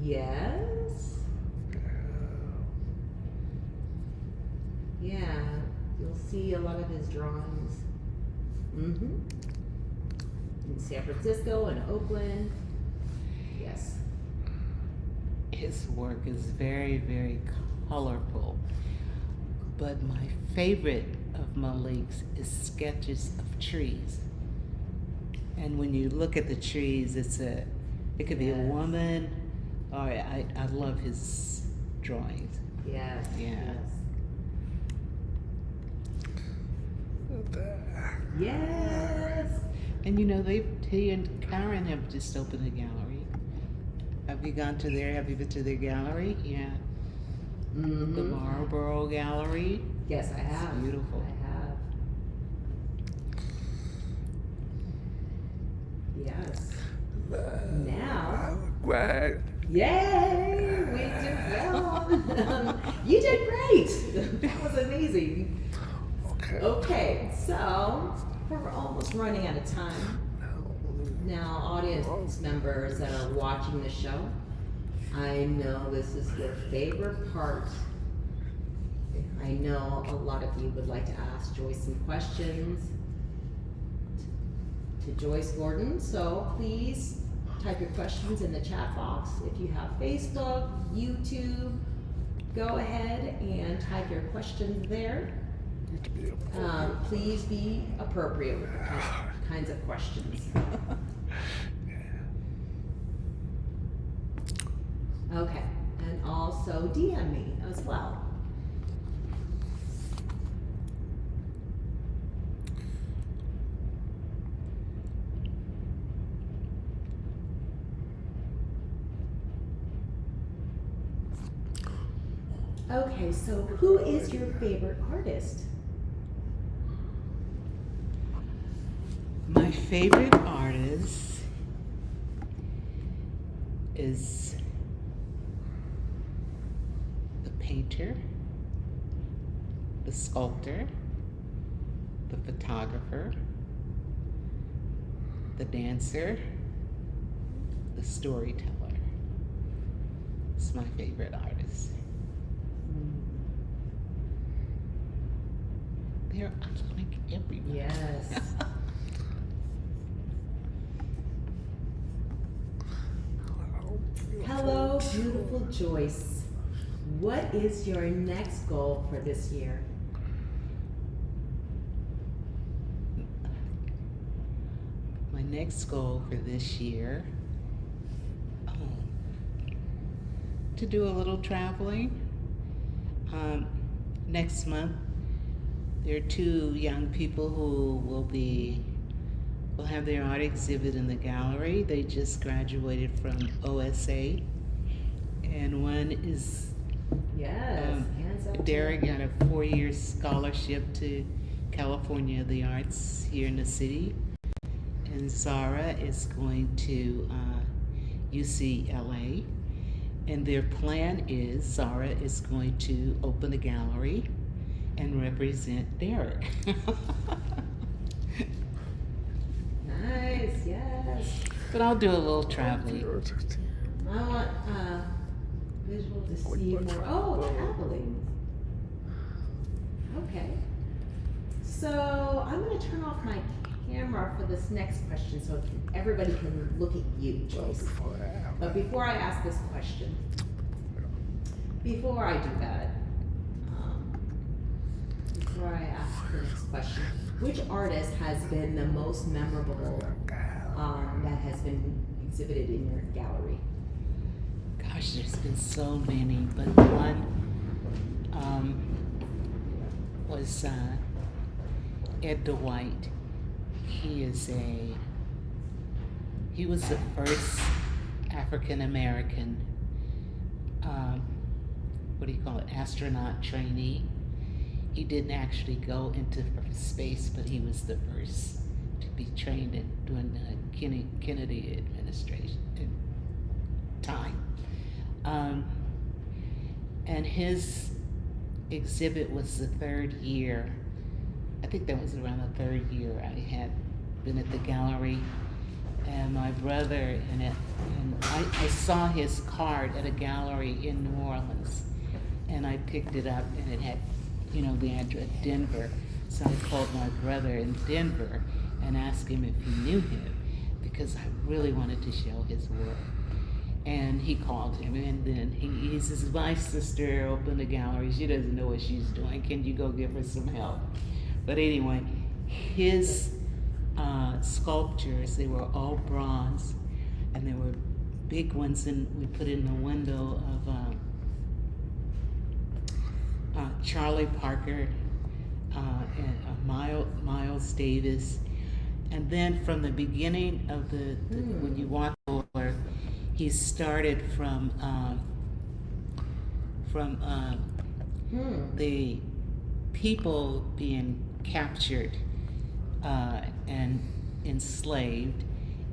Speaker 1: Yes? Yeah, you'll see a lot of his drawings. In San Francisco and Oakland. Yes.
Speaker 2: His work is very, very colorful. But my favorite of Malik's is sketches of trees. And when you look at the trees, it could be a
Speaker 1: Yes.
Speaker 2: woman, or I love his drawings.
Speaker 1: Yes.
Speaker 2: Yeah.
Speaker 1: Yes.
Speaker 2: And he and Karen have just opened a gallery. Have you gone to there? Have you been to their gallery? Yeah.
Speaker 1: Mm-hmm.
Speaker 2: The Marlborough Gallery.
Speaker 1: Yes, I have.
Speaker 2: It's beautiful.
Speaker 1: I have. Yes. Now.
Speaker 3: Right.
Speaker 1: Yay! We did well. You did great. That was amazing.
Speaker 3: Okay.
Speaker 1: Okay, so we're almost running out of time. Now, audience members that are watching the show, I know this is your favorite part. I know a lot of you would like to ask Joyce some questions to Joyce Gordon, so please type your questions in the chat box. If you have Facebook, YouTube, go ahead and type your questions there. Please be appropriate with the kinds of questions. Okay, and also DM me as well. Okay, so who is your favorite artist?
Speaker 2: My favorite artist is the painter, the sculptor, the photographer, the dancer, the storyteller. It's my favorite artist. They're unlike everybody.
Speaker 1: Yes. Hello, beautiful Joyce. What is your next goal for this year?
Speaker 2: My next goal for this year, to do a little traveling. Next month, there are 2 young people who will have their art exhibit in the gallery. They just graduated from OSA, and one is
Speaker 1: Yes, hands up.
Speaker 2: Derek got a 4-year scholarship to California of the Arts here in the city, and Zara is going to UCLA. And their plan is Zara is going to open a gallery and represent Derek.
Speaker 1: Nice, yes.
Speaker 2: But I'll do a little traveling.
Speaker 1: I want visual to see more. Oh, traveling. Okay. So I'm going to turn off my camera for this next question so everybody can look at you, Joyce. But before I ask this question, before I do that, before I ask the next question, which artist has been the most memorable that has been exhibited in your gallery?
Speaker 2: Gosh, there's been so many, but one was Ed Dwight. He was the first African American, astronaut trainee. He didn't actually go into space, but he was the first to be trained during the Kennedy administration time. And his exhibit was the 3rd year. I think that was around the 3rd year I had been at the gallery, and my brother and I saw his card at a gallery in New Orleans, and I picked it up, and it had, the address Denver. So I called my brother in Denver and asked him if he knew him, because I really wanted to show his work. And he called him, and then he says, my sister opened a gallery. She doesn't know what she's doing. Can you go give her some help? But anyway, his sculptures. They were all bronze, and there were big ones we put in the window of Charlie Parker and Miles Davis. And then from the beginning of when you walk over, he started from the people being captured and enslaved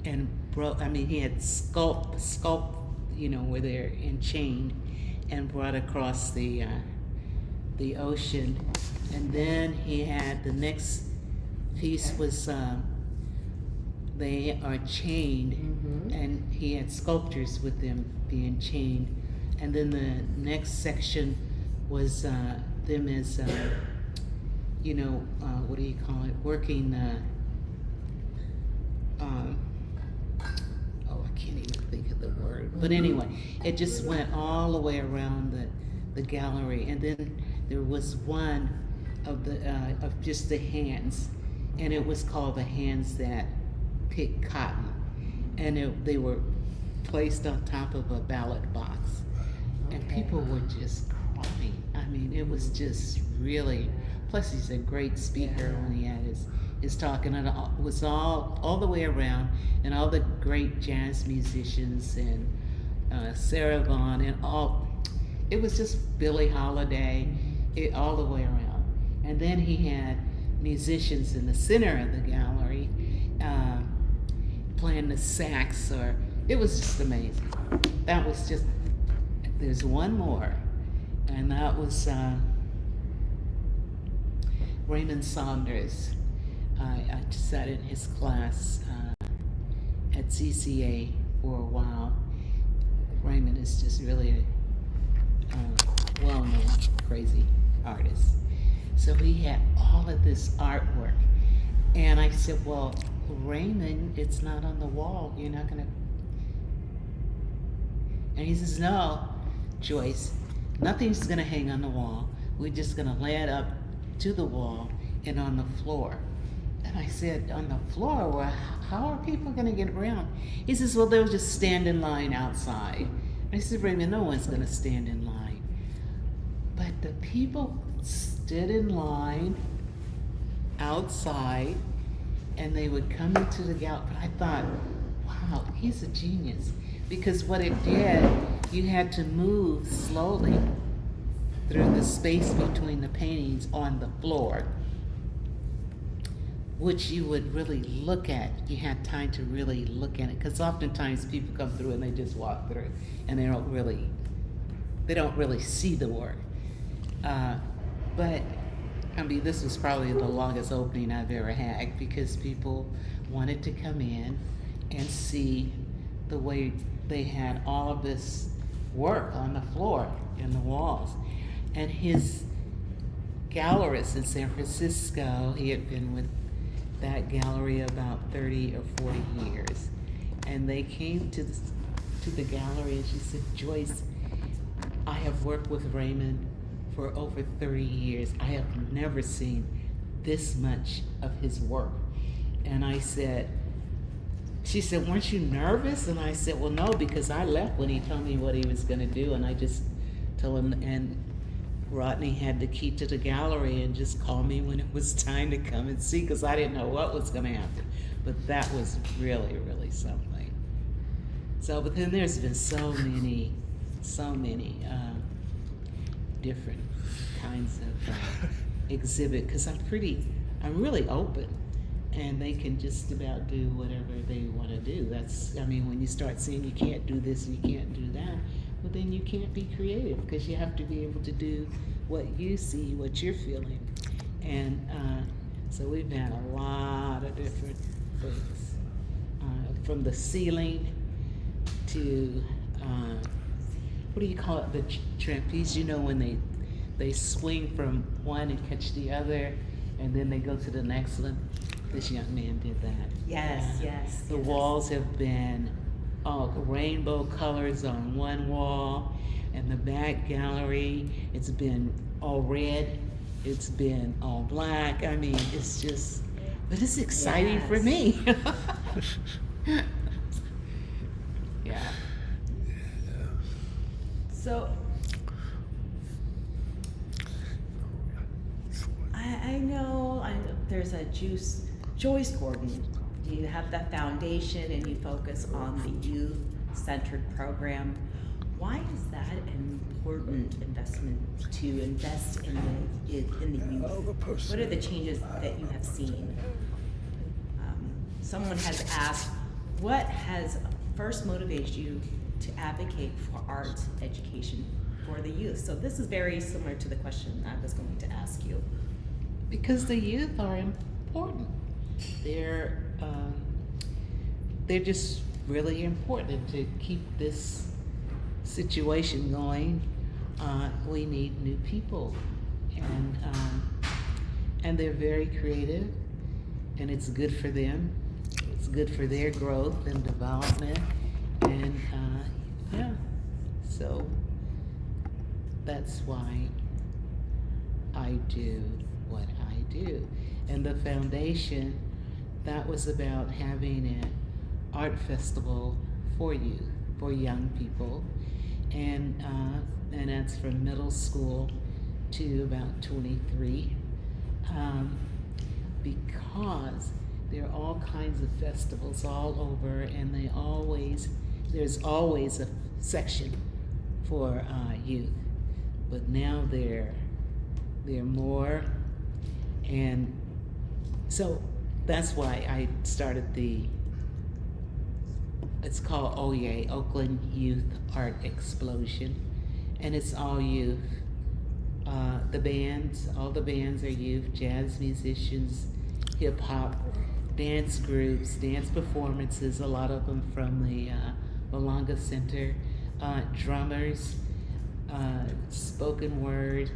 Speaker 2: and he had sculpt, where they're enchained and brought across the ocean. And then he had the next piece was they are chained, and he had sculptures with them being chained. And then the next section was them as what do you call it, working I can't even think of the word, but anyway, it just went all the way around the gallery. And then there was one of just the hands, and it was called the hands that pick cotton, and they were placed on top of a ballot box, and people were just crying. I mean, it was just really, plus he's a great speaker when he had his talk, and it was all the way around, and all the great jazz musicians and Sarah Vaughan and all. It was just Billie Holiday, all the way around. And then he had musicians in the center of the gallery playing the sax, it was just amazing. That was just, there's one more, and that was Raymond Saunders. I sat in his class at CCA for a while. Raymond is just really a well-known, crazy artist. So he had all of this artwork. And I said, well, Raymond, it's not on the wall. You're not gonna. And he says, no, Joyce, nothing's gonna hang on the wall. We're just gonna lay it up to the wall and on the floor. And I said, on the floor? Well, how are people gonna get around? He says, well, they'll just stand in line outside. I said, Raymond, no one's gonna stand in line. But the people stood in line outside, and they would come into the gallery. But I thought, wow, he's a genius. Because what it did, you had to move slowly through the space between the paintings on the floor, which you would really look at. You had time to really look at it, because oftentimes people come through and they just walk through, and they don't really see the work. But I mean, this was probably the longest opening I've ever had, because people wanted to come in and see the way they had all of this work on the floor and the walls. And his gallerist in San Francisco, he had been with that gallery about 30 or 40 years. And they came to the gallery, and she said, Joyce, I have worked with Raymond for over 30 years. I have never seen this much of his work. And she said, weren't you nervous? And I said, well, no, because I left when he told me what he was gonna do, and I just told him, and Rodney had the key to the gallery and just called me when it was time to come and see, because I didn't know what was gonna happen. But that was really, really something. So, but then there's been so many different kinds of exhibit, because I'm really open, and they can just about do whatever they want to do. When you start saying you can't do this and you can't do that, well, then you can't be creative, because you have to be able to do what you see, what you're feeling. And so we've had a lot of different things, from the ceiling to what do you call it, the trapeze, when they swing from one and catch the other, and then they go to the next one. This young man did that.
Speaker 1: Yes.
Speaker 2: The walls have been rainbow colors on one wall, and the back gallery, it's been all red, it's been all black. I mean, it's just but it's exciting for
Speaker 1: Yes.
Speaker 2: me. Yeah.
Speaker 4: So I know there's a Joyce Gordon. You have the foundation and you focus on the youth-centered program. Why is that an important investment to invest in the youth? What are the changes that you have seen? Someone has asked, what has first motivated you to advocate for art education for the youth? So this is very similar to the question I was going to ask you.
Speaker 2: Because the youth are important. They're just really important to keep this situation going. We need new people, and they're very creative, and it's good for them. It's good for their growth and development, and yeah. So that's why I do what I do. And the foundation, that was about having an art festival for youth, for young people, and that's from middle school to about 23, because there are all kinds of festivals all over, and there's always a section for youth, but now they're more, and so that's why I started it's called OYA, Oakland Youth Art Explosion, and it's all youth. All the bands are youth, jazz musicians, hip hop, dance groups, dance performances, a lot of them from the Malanga Center, drummers, spoken word.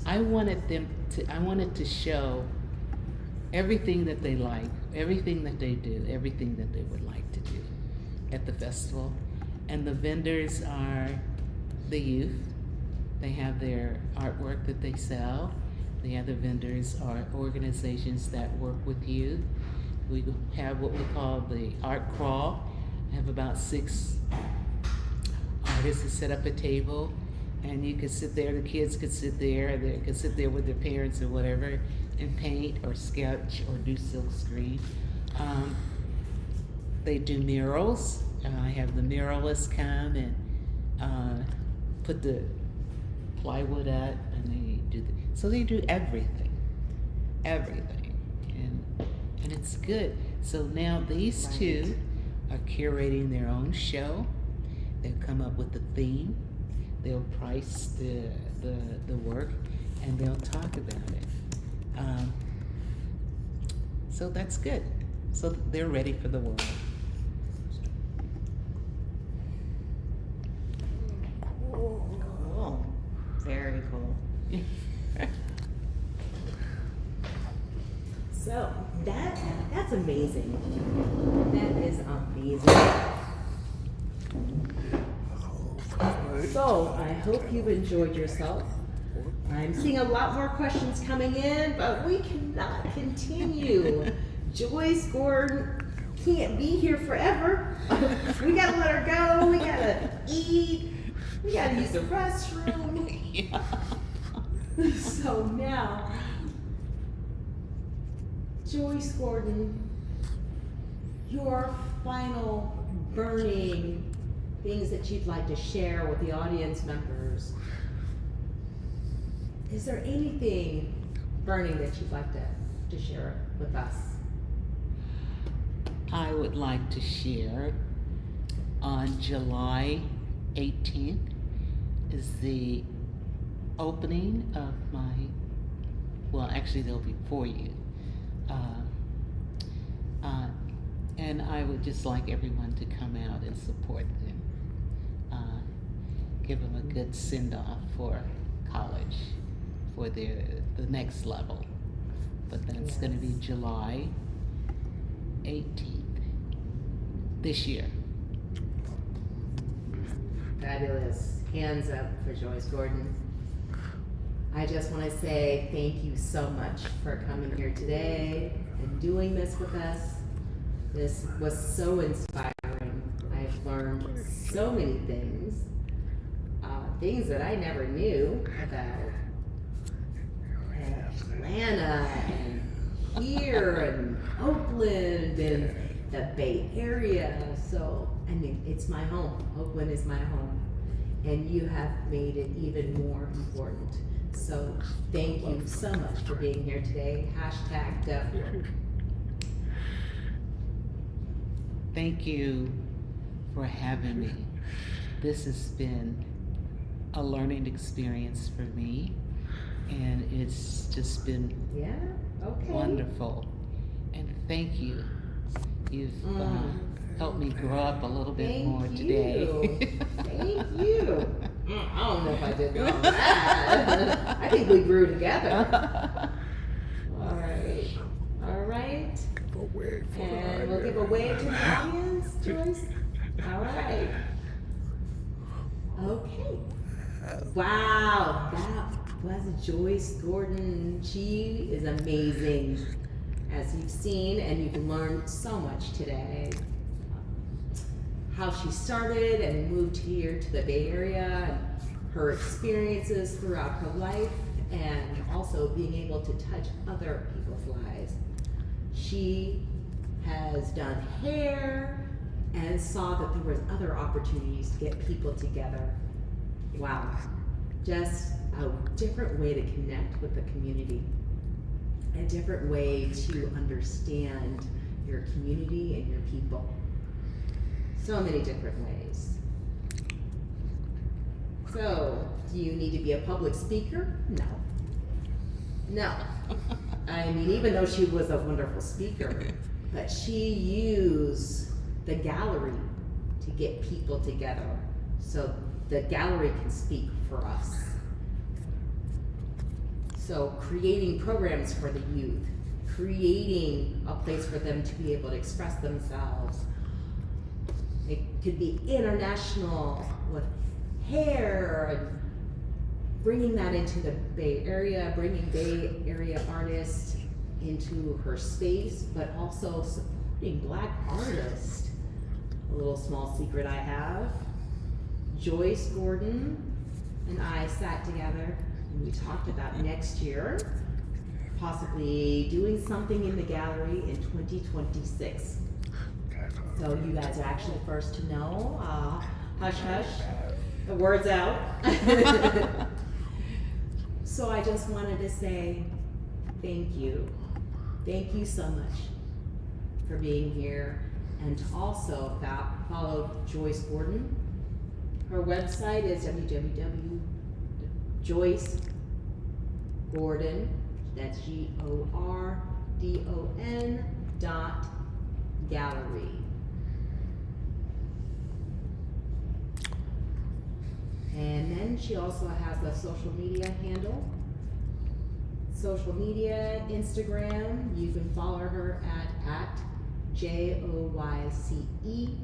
Speaker 2: I wanted to show everything that they like, everything that they do, everything that they would like to do at the festival. And the vendors are the youth. They have their artwork that they sell. The other vendors are organizations that work with youth. We have what we call the art crawl. I have about 6 artists that set up a table, and you could sit there, the kids could sit there, they could sit there with their parents or whatever, and paint or sketch or do silk screen. They do murals. I have the muralists come and put the plywood up, and they do so they do everything, and it's good. So now these two are curating their own show. They'll come up with the theme, they'll price the work, and they'll talk about it. So that's good. So they're ready for the world.
Speaker 4: Cool. Very cool.
Speaker 1: So that's amazing. That is amazing. So I hope you've enjoyed yourself. I'm seeing a lot more questions coming in, but we cannot continue. Joyce Gordon can't be here forever. We gotta let her go. We gotta eat. We gotta use the restroom.
Speaker 2: Yeah.
Speaker 1: So now, Joyce Gordon, your final burning things that you'd like to share with the audience members. Is there anything burning that you'd like to share with us?
Speaker 2: I would like to share on July 18th is the opening of well, actually there'll be 4 youth. And I would just like everyone to come out and support them. Give them a good send-off for college, for the next level. But that's going to be July 18th this year.
Speaker 1: Fabulous. Hands up for Joyce Gordon. I just want to say thank you so much for coming here today and doing this with us. This was so inspiring. I've learned so many things, things that I never knew about Atlanta and here and Oakland and the Bay Area. So, I mean, it's my home. Oakland is my home. And you have made it even more important. So thank you so much for being here today. Hashtag definitely.
Speaker 2: Thank you for having me. This has been a learning experience for me, and it's just been
Speaker 1: Yeah, okay.
Speaker 2: wonderful. And thank you. You've helped me grow up a little bit
Speaker 1: Thank
Speaker 2: more
Speaker 1: you.
Speaker 2: today.
Speaker 1: Thank you. I don't know if I did all that. I think we grew together. All right. All right.
Speaker 3: Give a wave for
Speaker 1: And we'll
Speaker 3: the
Speaker 1: give a wave to the audience, Joyce. All right. Okay. Wow, that was Joyce Gordon. She is amazing, as you've seen, and you've learned so much today. How she started and moved here to the Bay Area, and her experiences throughout her life, and also being able to touch other people's lives. She has done hair and saw that there was other opportunities to get people together. Wow, just a different way to connect with the community, a different way to understand your community and your people. So many different ways. So, do you need to be a public speaker? No. No. I mean, even though she was a wonderful speaker, but she used the gallery to get people together. So the gallery can speak for us. So creating programs for the youth, creating a place for them to be able to express themselves. It could be international with hair, and bringing that into the Bay Area, bringing Bay Area artists into her space, but also supporting Black artists. A little small secret I have. Joyce Gordon and I sat together and we talked about next year possibly doing something in the gallery in 2026. So you guys are actually the first to know. Hush hush, the word's out. So I just wanted to say thank you. Thank you so much for being here, and to also follow Joyce Gordon. Her website is www.joycegordon, that's GORDON.gallery. And then she also has a social media handle. Social media, Instagram, you can follow her at JoyceGordon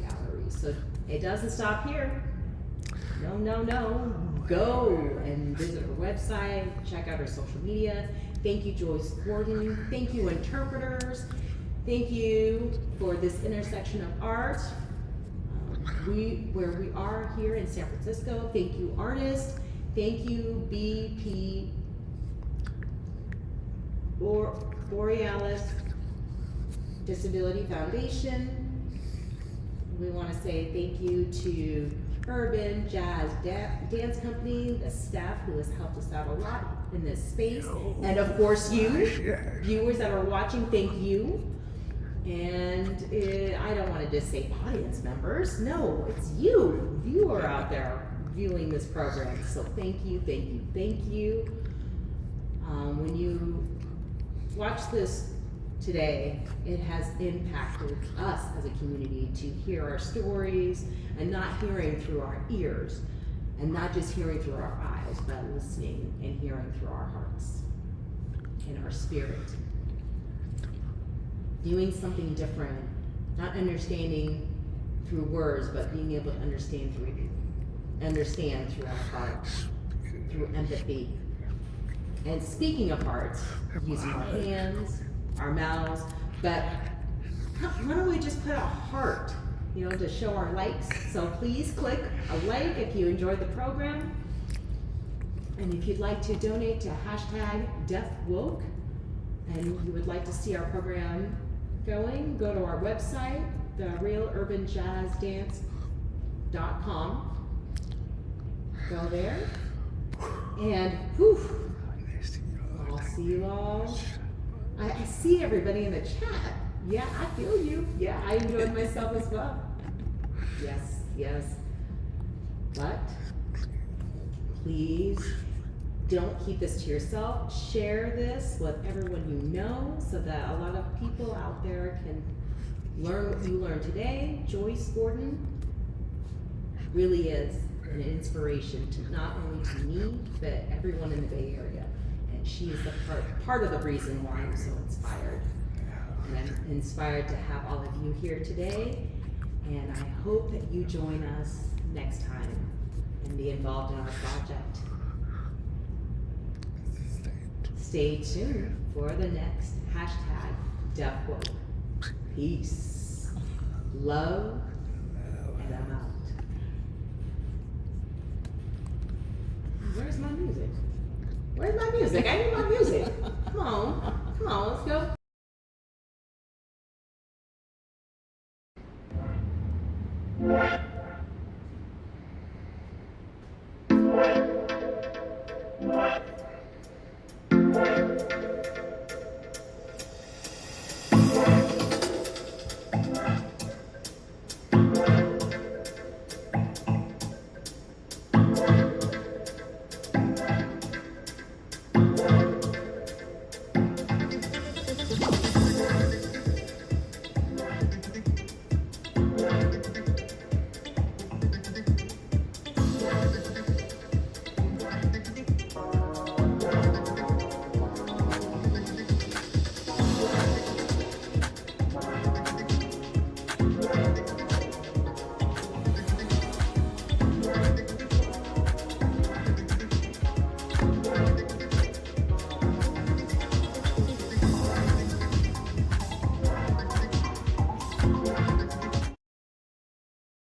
Speaker 1: Gallery. So it doesn't stop here. No. Go and visit her website, check out her social media. Thank you, Joyce Gordon. Thank you, interpreters. Thank you for this intersection of art. Where we are here in San Francisco. Thank you, artists. Thank you, BP Borealis Disability Foundation. We want to say thank you to Urban Jazz Dance Company, the staff who has helped us out a lot in this space. And of course you, viewers that are watching, thank you. And I don't want to just say audience members. No, it's you. You are out there viewing this program. So thank you. When you watch this today, it has impacted us as a community to hear our stories and not hearing through our ears, and not just hearing through our eyes, but listening and hearing through our hearts and our spirit. Doing something different, not understanding through words, but being able to understand through our hearts, through empathy. And speaking of hearts, using our hands, our mouths, but why don't we just put a heart, to show our likes? So please click a like if you enjoyed the program. And if you'd like to donate to #DeafWoke, and you would like to see our program going, go to our website, therealurbanjazzdance.com. Go there, and I'll see you all. I see everybody in the chat. Yeah, I feel you. Yeah, I enjoyed myself as well. Yes. But please don't keep this to yourself. Share this with everyone you know so that a lot of people out there can learn what you learned today. Joyce Gordon really is an inspiration to not only to me, but everyone in the Bay Area. And she is the part of the reason why I'm so inspired. And I'm inspired to have all of you here today. And I hope that you join us next time and be involved in our project. Stay tuned for the next #DeafWoke. Peace, love, and I'm out. Where's my music? I need my music. Come on, let's go.